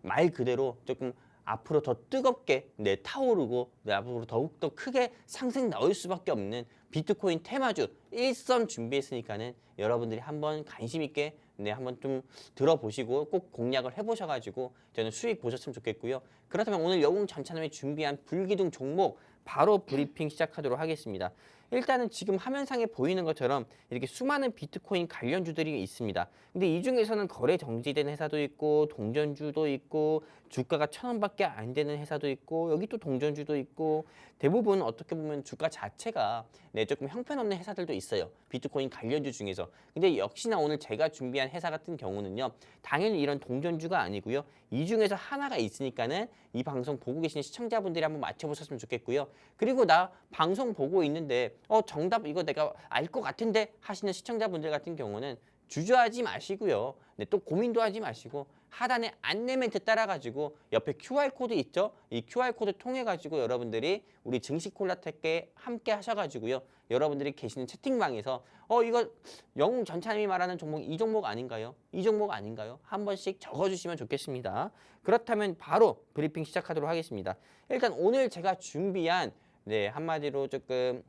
말 그대로 조금 앞으로 더 뜨겁게 타오르고 앞으로 더욱더 크게 상승 나올 수밖에 없는 비트코인 테마주 1선 준비했으니까는 여러분들이 한번 관심 있게 한번 좀 들어보시고 꼭 공략을 해보셔가지고 저는 수익 보셨으면 좋겠고요. 그렇다면 오늘 영웅 전차남이 준비한 불기둥 종목 바로 브리핑 시작하도록 하겠습니다. 일단은 지금 화면상에 보이는 것처럼 이렇게 수많은 비트코인 관련주들이 있습니다. 근데 이 중에서는 거래 정지된 회사도 있고 동전주도 있고 주가가 1,000원밖에 안 되는 회사도 있고 여기 또 동전주도 있고 대부분 어떻게 보면 주가 자체가 조금 형편없는 회사들도 있어요. 비트코인 관련주 중에서. 근데 역시나 오늘 제가 준비한 회사 같은 경우는요. 당연히 이런 동전주가 아니고요. 이 중에서 하나가 있으니까는 이 방송 보고 계신 시청자분들이 한번 맞춰보셨으면 좋겠고요. 그리고 나 방송 보고 있는데 정답 이거 내가 알 것 같은데 하시는 시청자분들 같은 경우는 주저하지 마시고요. 또 고민도 하지 마시고 하단에 안내 멘트 따라가지고 옆에 QR코드 있죠? 이 QR코드 통해가지고 여러분들이 우리 증시콜라텍에 함께 하셔가지고요. 여러분들이 계시는 채팅방에서 이거 영웅 전차님이 말하는 종목 이 종목 아닌가요? 이 종목 아닌가요? 한 번씩 적어주시면 좋겠습니다. 그렇다면 바로 브리핑 시작하도록 하겠습니다. 일단 오늘 제가 준비한 한마디로 조금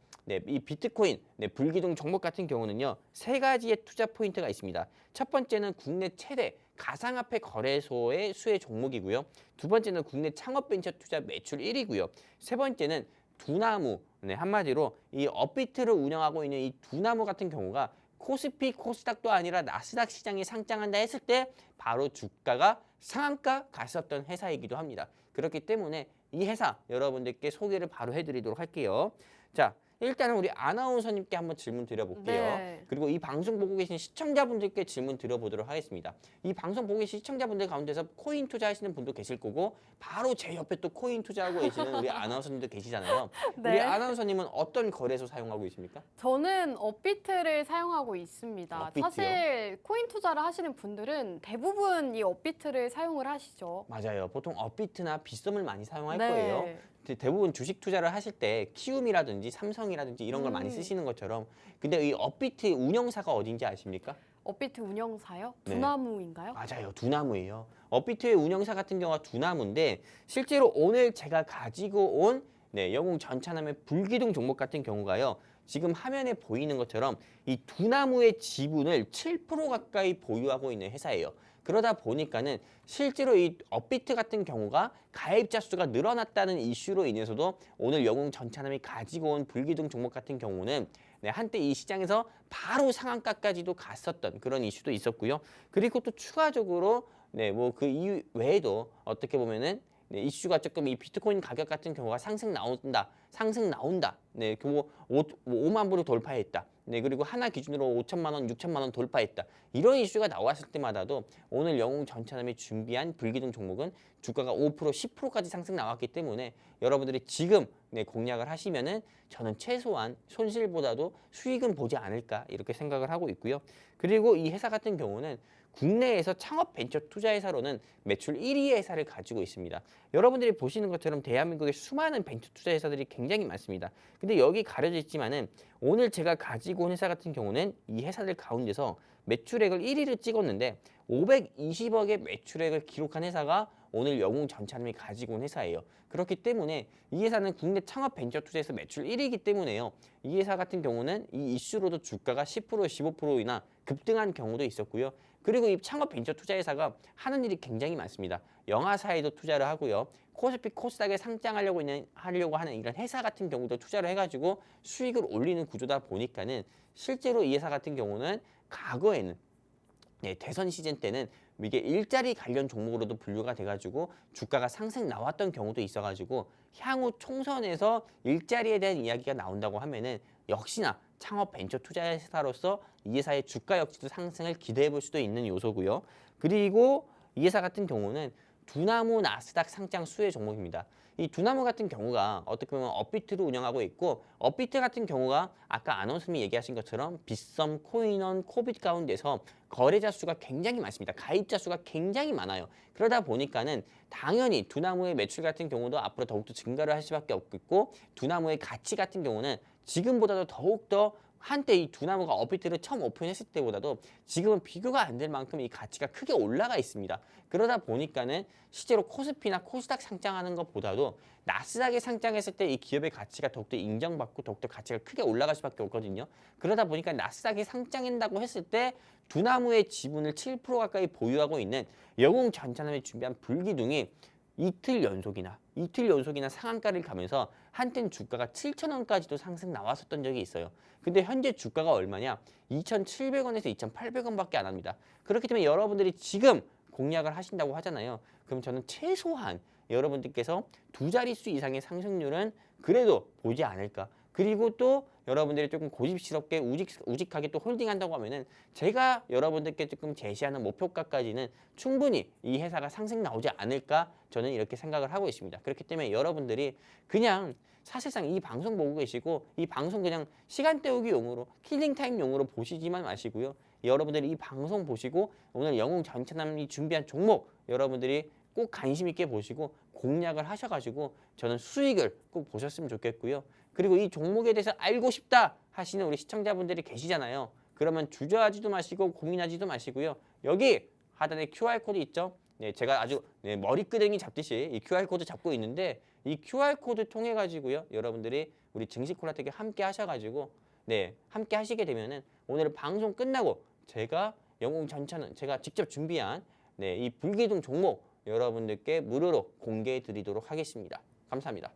이 비트코인 불기둥 종목 같은 경우는요 3가지의 투자 포인트가 있습니다. 첫 번째는 국내 최대 가상화폐 거래소의 수혜 종목이고요. 두 번째는 국내 창업 벤처 투자 매출 1위고요. 세 번째는 두나무, 한마디로 이 업비트를 운영하고 있는 이 두나무 같은 경우가 코스피, 코스닥도 아니라 나스닥 시장에 상장한다 했을 때 바로 주가가 상한가 갔었던 회사이기도 합니다. 그렇기 때문에 이 회사 여러분들께 소개를 바로 해드리도록 할게요. 자, 일단은 우리 아나운서님께 한번 질문 드려볼게요. 네. 그리고 이 방송 보고 계신 시청자분들께 질문 드려보도록 하겠습니다. 이 방송 보고 계신 시청자분들 가운데서 코인 투자하시는 분도 계실 거고 바로 제 옆에 또 코인 투자하고 계시는 우리 아나운서님도 계시잖아요. 네. 우리 아나운서님은 어떤 거래소 사용하고 계십니까? 저는 업비트를 사용하고 있습니다. 업비트요? 사실 코인 투자를 하시는 분들은 대부분 이 업비트를 사용을 하시죠. 맞아요. 보통 업비트나 빗썸을 많이 사용할 네. 거예요. 대부분 주식 투자를 하실 때 키움이라든지 삼성이라든지 이런 걸 많이 쓰시는 것처럼 근데 이 업비트 운영사가 어딘지 아십니까? 업비트 운영사요? 네. 두나무인가요? 맞아요. 두나무예요. 업비트의 운영사 같은 경우가 두나무인데 실제로 오늘 제가 가지고 온 영웅 전차남의 불기둥 종목 같은 경우가요. 지금 화면에 보이는 것처럼 이 두나무의 지분을 7% 가까이 보유하고 있는 회사예요. 그러다 보니까는 실제로 이 업비트 같은 경우가 가입자 수가 늘어났다는 이슈로 인해서도 오늘 영웅 전차남이 가지고 온 불기둥 종목 같은 경우는 한때 이 시장에서 바로 상한가까지도 갔었던 그런 이슈도 있었고요. 그리고 또 추가적으로 뭐 그 이유 외에도 어떻게 보면은 이슈가 조금 이 비트코인 가격 같은 경우가 상승 나온다. 뭐 5만 불을 돌파했다. 네, 그리고 하나 기준으로 5천만 원, 6천만 원 돌파했다. 이런 이슈가 나왔을 때마다도 오늘 영웅전차남이 준비한 불기둥 종목은 주가가 5%, 10%까지 상승 나왔기 때문에 여러분들이 지금 네, 공략을 하시면은 저는 최소한 손실보다도 수익은 보지 않을까 이렇게 생각을 하고 있고요. 그리고 이 회사 같은 경우는 국내에서 창업 벤처 투자 회사로는 매출 1위의 회사를 가지고 있습니다. 여러분들이 보시는 것처럼 대한민국에 수많은 벤처 투자 회사들이 굉장히 많습니다. 근데 여기 가려져 있지만은 오늘 제가 가지고 온 회사 같은 경우는 이 회사들 가운데서 매출액을 1위를 찍었는데 520억의 매출액을 기록한 회사가 오늘 영웅전차남이 가지고 온 회사예요. 그렇기 때문에 이 회사는 국내 창업 벤처 투자에서 매출 1위이기 때문에요. 이 회사 같은 경우는 이 이슈로도 주가가 10%, 15%이나 급등한 경우도 있었고요. 그리고 이 창업 벤처 투자 회사가 하는 일이 굉장히 많습니다. 영화사에도 투자를 하고요. 코스피 코스닥에 상장하려고 하는 이런 회사 같은 경우도 투자를 해가지고 수익을 올리는 구조다 보니까는 실제로 이 회사 같은 경우는 과거에는 네, 대선 시즌 때는 이게 일자리 관련 종목으로도 분류가 돼가지고 주가가 상승 나왔던 경우도 있어가지고 향후 총선에서 일자리에 대한 이야기가 나온다고 하면은 역시나 창업 벤처 투자 회사로서 이 회사의 주가 역시도 상승을 기대해 볼 수도 있는 요소고요. 그리고 이 회사 같은 경우는 두나무 나스닥 상장 수혜 종목입니다. 이 두나무 같은 경우가 어떻게 보면 업비트로 운영하고 있고 업비트 같은 경우가 아까 아나운서님이 얘기하신 것처럼 빗썸, 코인원, 코빗 가운데서 거래자 수가 굉장히 많습니다. 가입자 수가 굉장히 많아요. 그러다 보니까는 당연히 두나무의 매출 같은 경우도 앞으로 더욱더 증가를 할 수밖에 없겠고 두나무의 가치 같은 경우는 지금보다도 더욱더 한때 이 두나무가 업비트를 처음 오픈했을 때보다도 지금은 비교가 안 될 만큼 이 가치가 크게 올라가 있습니다. 그러다 보니까는 실제로 코스피나 코스닥 상장하는 것보다도 나스닥에 상장했을 때 이 기업의 가치가 더욱더 인정받고 더욱더 가치가 크게 올라갈 수밖에 없거든요. 그러다 보니까 나스닥에 상장한다고 했을 때 두나무의 지분을 7% 가까이 보유하고 있는 영웅전차남이 준비한 불기둥이 이틀 연속이나 상한가를 가면서 한때는 주가가 7,000원까지도 상승 나왔었던 적이 있어요. 근데 현재 주가가 얼마냐? 2,700원에서 2,800원밖에 안 합니다. 그렇기 때문에 여러분들이 지금 공략을 하신다고 하잖아요. 그럼 저는 최소한 여러분들께서 두 자릿수 이상의 상승률은 그래도 보지 않을까. 그리고 또 여러분들이 조금 고집스럽게 우직하게 또 홀딩한다고 하면은 제가 여러분들께 조금 제시하는 목표가까지는 충분히 이 회사가 상승 나오지 않을까 저는 이렇게 생각을 하고 있습니다. 그렇기 때문에 여러분들이 그냥 사실상 이 방송 보고 계시고 이 방송 그냥 시간 때우기용으로 킬링타임용으로 보시지만 마시고요. 여러분들이 이 방송 보시고 오늘 영웅전차남이 준비한 종목 여러분들이 꼭 관심 있게 보시고 공략을 하셔가지고 저는 수익을 꼭 보셨으면 좋겠고요. 그리고 이 종목에 대해서 알고 싶다 하시는 우리 시청자분들이 계시잖아요. 그러면 주저하지도 마시고 고민하지도 마시고요. 여기 하단에 QR코드 있죠? 네, 제가 아주 머리끄댕이 잡듯이 이 QR코드 잡고 있는데 이 QR코드 통해 가지고요. 여러분들이 우리 증시콜라텍에 함께 하셔가지고 함께 하시게 되면은 오늘 방송 끝나고 제가 영웅전차는 제가 직접 준비한 이 불기둥 종목 여러분들께 무료로 공개해 드리도록 하겠습니다. 감사합니다.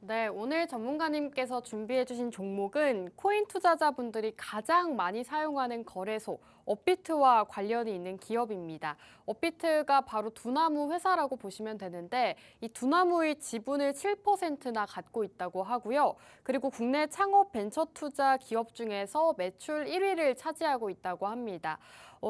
네, 오늘 전문가님께서 준비해 주신 종목은 코인 투자자분들이 가장 많이 사용하는 거래소 업비트와 관련이 있는 기업입니다. 업비트가 바로 두나무 회사라고 보시면 되는데 이 두나무의 지분을 7%나 갖고 있다고 하고요. 그리고 국내 창업 벤처 투자 기업 중에서 매출 1위를 차지하고 있다고 합니다.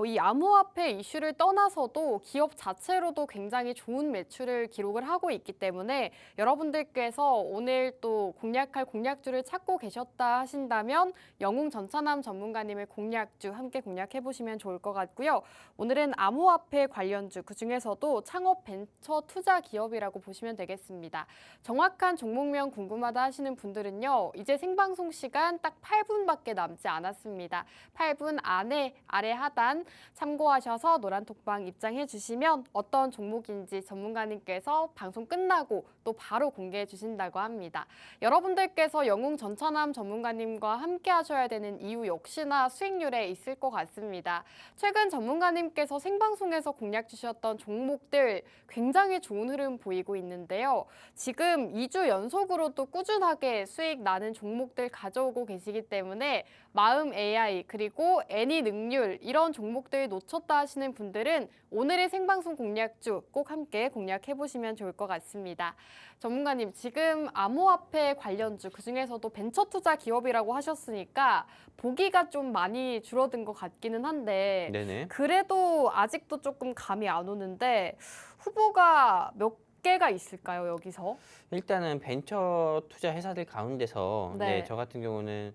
이 암호화폐 이슈를 떠나서도 기업 자체로도 굉장히 좋은 매출을 기록을 하고 있기 때문에 여러분들께서 오늘 또 공략할 공략주를 찾고 계셨다 하신다면 영웅전차남 전문가님의 공략주 함께 공략해 보시면 좋을 것 같고요. 오늘은 암호화폐 관련주 그중에서도 창업 벤처 투자 기업이라고 보시면 되겠습니다. 정확한 종목명 궁금하다 하시는 분들은요. 이제 생방송 시간 딱 8분밖에 남지 않았습니다. 8분 안에 아래 하단 참고하셔서 노란톡방 입장해 주시면 어떤 종목인지 전문가님께서 방송 끝나고 또 바로 공개해 주신다고 합니다. 여러분들께서 영웅전차남 전문가님과 함께 하셔야 되는 이유 역시나 수익률에 있을 것 같습니다. 최근 전문가님께서 생방송에서 공략 주셨던 종목들 굉장히 좋은 흐름 보이고 있는데요. 지금 2주 연속으로도 꾸준하게 수익 나는 종목들 가져오고 계시기 때문에 마음 AI 그리고 애니 능률 이런 종목들 놓쳤다 하시는 분들은 오늘의 생방송 공략주 꼭 함께 공략해 보시면 좋을 것 같습니다. 전문가님, 지금 암호화폐 관련주 그중에서도 벤처 투자 기업이라고 하셨으니까 보기가 좀 많이 줄어든 것 같기는 한데 네네. 그래도 아직도 조금 감이 안 오는데 후보가 몇 개가 있을까요, 여기서? 일단은 벤처 투자 회사들 가운데서 네. 저 같은 경우는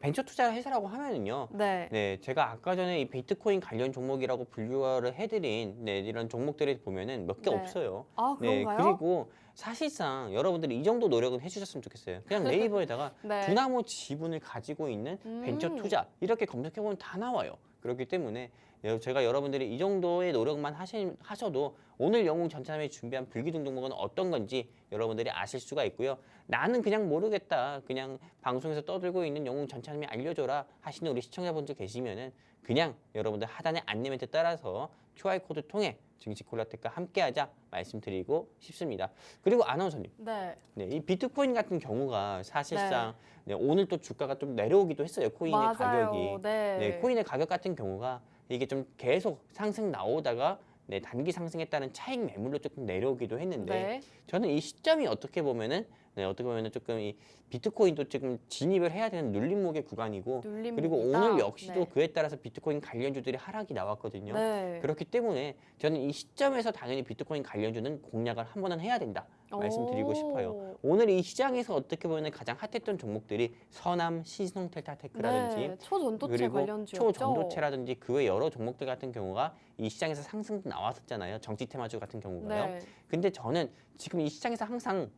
벤처 투자 회사라고 하면은요. 네. 제가 아까 전에 이 비트코인 관련 종목이라고 분류를 해드린 이런 종목들을 보면은 몇 개 네. 없어요. 아, 그런가요? 그리고 사실상 여러분들이 이 정도 노력은 해주셨으면 좋겠어요. 그냥 네이버에다가 네. 두나무 지분을 가지고 있는 벤처 투자 이렇게 검색해보면 다 나와요. 그렇기 때문에 제가 여러분들이 이 정도의 노력만 하셔도 오늘 영웅 전차남이 준비한 불기둥 종목은 어떤 건지 여러분들이 아실 수가 있고요. 나는 그냥 모르겠다. 그냥 방송에서 떠들고 있는 영웅 전차남이 알려줘라 하시는 우리 시청자분들 계시면은 그냥 여러분들 하단의 안내 멘트 따라서 QR코드 통해 증시콜라텍과 함께하자 말씀드리고 싶습니다. 그리고 아나운서님, 네. 이 비트코인 같은 경우가 사실상 오늘 또 주가가 좀 내려오기도 했어요. 코인의 맞아요. 가격이. 네. 코인의 가격 같은 경우가 이게 좀 계속 상승 나오다가 단기 상승했다는 차익 매물로 조금 내려오기도 했는데 네. 저는 이 시점이 어떻게 보면은 조금 이 비트코인도 지금 진입을 해야 되는 눌림목의 구간이고 그리고 눌림목이다. 오늘 역시도 네. 그에 따라서 비트코인 관련주들이 하락이 나왔거든요. 네. 그렇기 때문에 저는 이 시점에서 당연히 비트코인 관련주는 공략을 한 번은 해야 된다 말씀드리고 싶어요. 오늘 이 시장에서 어떻게 보면 가장 핫했던 종목들이 서남, 신성텔타테크라든지 네. 초전도체 그리고 관련주였죠. 초전도체라든지 그 외 여러 종목들 같은 경우가 이 시장에서 상승 나왔었잖아요. 정치 테마주 같은 경우가요. 네. 근데 저는 지금 이 시장에서 항상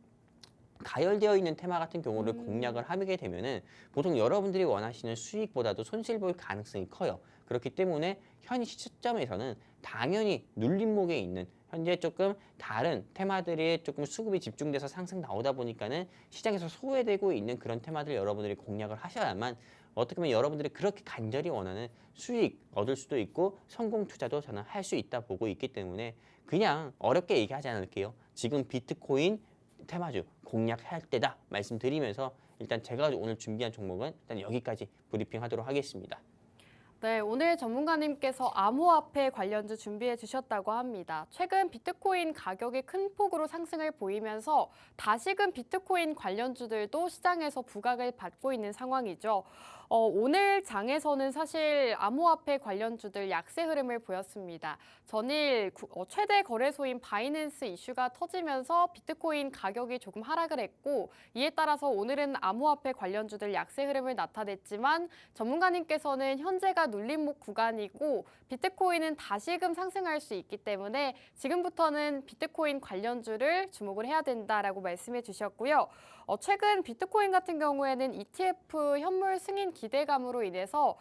가열되어 있는 테마 같은 경우를 공략을 하게 되면은 보통 여러분들이 원하시는 수익보다도 손실 볼 가능성이 커요. 그렇기 때문에 현 시점에서는 당연히 눌림목에 있는 현재 조금 다른 테마들이 조금 수급이 집중돼서 상승 나오다 보니까는 시장에서 소외되고 있는 그런 테마들 여러분들이 공략을 하셔야만 어떻게 보면 여러분들이 그렇게 간절히 원하는 수익 얻을 수도 있고 성공 투자도 저는 할 수 있다 보고 있기 때문에 그냥 어렵게 얘기하지 않을게요. 지금 비트코인 테마주 공략할 때다 말씀드리면서 일단 제가 오늘 준비한 종목은 일단 여기까지 브리핑하도록 하겠습니다. 네, 오늘 전문가님께서 암호화폐 관련주 준비해 주셨다고 합니다. 최근 비트코인 가격이 큰 폭으로 상승을 보이면서 다시금 비트코인 관련주들도 시장에서 부각을 받고 있는 상황이죠. 오늘 장에서는 사실 암호화폐 관련주들 약세 흐름을 보였습니다. 전일 최대 거래소인 바이낸스 이슈가 터지면서 비트코인 가격이 조금 하락을 했고 이에 따라서 오늘은 암호화폐 관련주들 약세 흐름을 나타냈지만 전문가님께서는 현재가 눌림목 구간이고 비트코인은 다시금 상승할 수 있기 때문에 지금부터는 비트코인 관련주를 주목을 해야 된다라고 말씀해 주셨고요. 최근 비트코인 같은 경우에는 ETF 현물 승인 기대감으로 인해서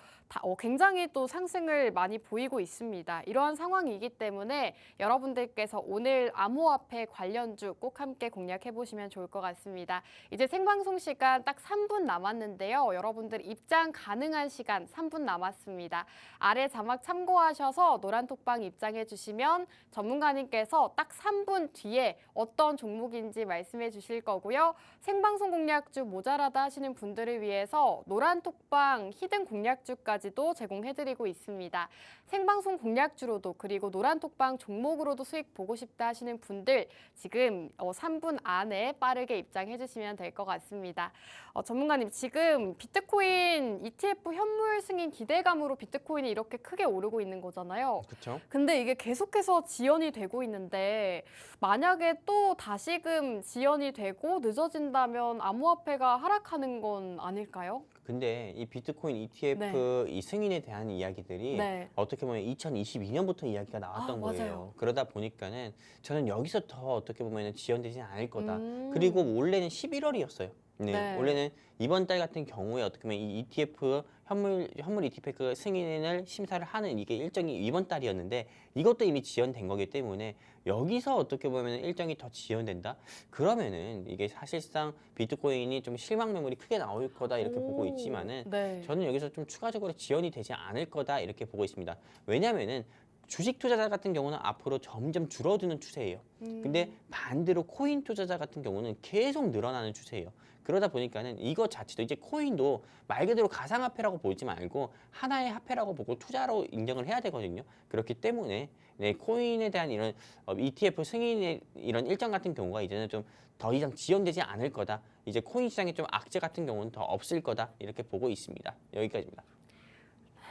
굉장히 또 상승을 많이 보이고 있습니다. 이러한 상황이기 때문에 여러분들께서 오늘 암호화폐 관련주 꼭 함께 공략해 보시면 좋을 것 같습니다. 이제 생방송 시간 딱 3분 남았는데요. 여러분들 입장 가능한 시간 3분 남았습니다. 아래 자막 참고하셔서 노란톡방 입장해 주시면 전문가님께서 딱 3분 뒤에 어떤 종목인지 말씀해 주실 거고요. 생방송 공략주 모자라다 하시는 분들을 위해서 노란톡방 히든 공략주까지도 제공해드리고 있습니다. 생방송 공략주로도 그리고 노란톡방 종목으로도 수익 보고 싶다 하시는 분들 지금 3분 안에 빠르게 입장해 주시면 될 것 같습니다. 전문가님, 지금 비트코인 ETF 현물 승인 기대감으로 비트코인이 이렇게 크게 오르고 있는 거잖아요. 그렇죠? 근데 이게 계속해서 지연이 되고 있는데 만약에 또 다시금 지연이 되고 늦어진다면 암호화폐가 하락하는 건 아닐까요? 근데 이 비트코인 ETF 이 승인에 대한 이야기들이 네. 어떻게 보면 2022년부터 이야기가 나왔던 맞아요. 거예요. 그러다 보니까는 저는 여기서 더 어떻게 보면 지연되지는 않을 거다. 음. 그리고 원래는 11월이었어요. 네. 원래는 이번 달 같은 경우에 어떻게 보면 이 ETF 현물 ETF 그 승인을 심사를 하는 이게 일정이 이번 달이었는데 이것도 이미 지연된 거기 때문에 여기서 어떻게 보면 일정이 더 지연된다. 그러면은 이게 사실상 비트코인이 좀 실망 매물이 크게 나올 거다 이렇게 보고 있지만은 네. 저는 여기서 좀 추가적으로 지연이 되지 않을 거다 이렇게 보고 있습니다. 왜냐면은 주식 투자자 같은 경우는 앞으로 점점 줄어드는 추세예요. 근데 반대로 코인 투자자 같은 경우는 계속 늘어나는 추세예요. 그러다 보니까는 이거 자체도 이제 코인도 말 그대로 가상화폐라고 보지 말고 하나의 화폐라고 보고 투자로 인정을 해야 되거든요. 그렇기 때문에 네, 코인에 대한 이런 ETF 승인의 이런 일정 같은 경우가 이제는 좀 더 이상 지연되지 않을 거다. 이제 코인 시장에 좀 악재 같은 경우는 더 없을 거다. 이렇게 보고 있습니다. 여기까지입니다.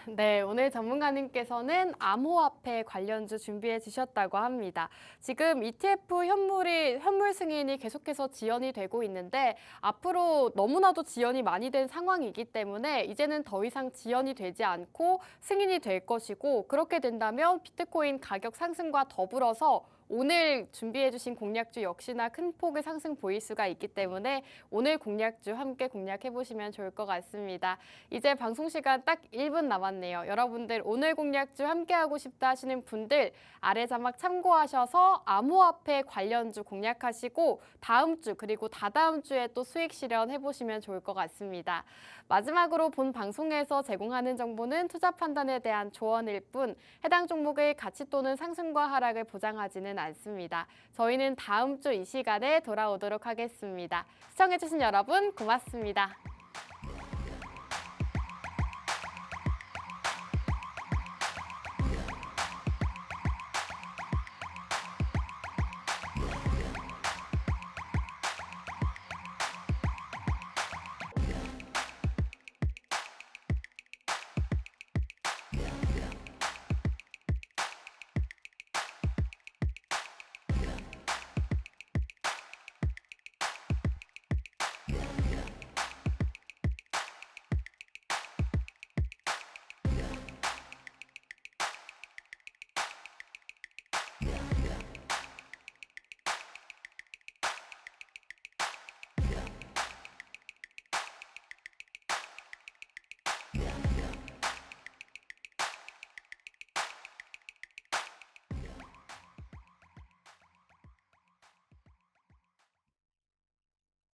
네, 오늘 전문가님께서는 암호화폐 관련주 준비해 주셨다고 합니다. 지금 ETF 현물 승인이 계속해서 지연이 되고 있는데 앞으로 너무나도 지연이 많이 된 상황이기 때문에 이제는 더 이상 지연이 되지 않고 승인이 될 것이고 그렇게 된다면 비트코인 가격 상승과 더불어서 오늘 준비해 주신 공략주 역시나 큰 폭의 상승 보일 수가 있기 때문에 오늘 공략주 함께 공략해 보시면 좋을 것 같습니다. 이제 방송 시간 딱 1분 남았네요. 여러분들 오늘 공략주 함께 하고 싶다 하시는 분들 아래 자막 참고하셔서 암호화폐 관련주 공략하시고 다음 주 그리고 다다음 주에 또 수익 실현해 보시면 좋을 것 같습니다. 마지막으로 본 방송에서 제공하는 정보는 투자 판단에 대한 조언일 뿐 해당 종목의 가치 또는 상승과 하락을 보장하지는 않습니다. 저희는 다음 주 이 시간에 돌아오도록 하겠습니다. 시청해주신 여러분 고맙습니다.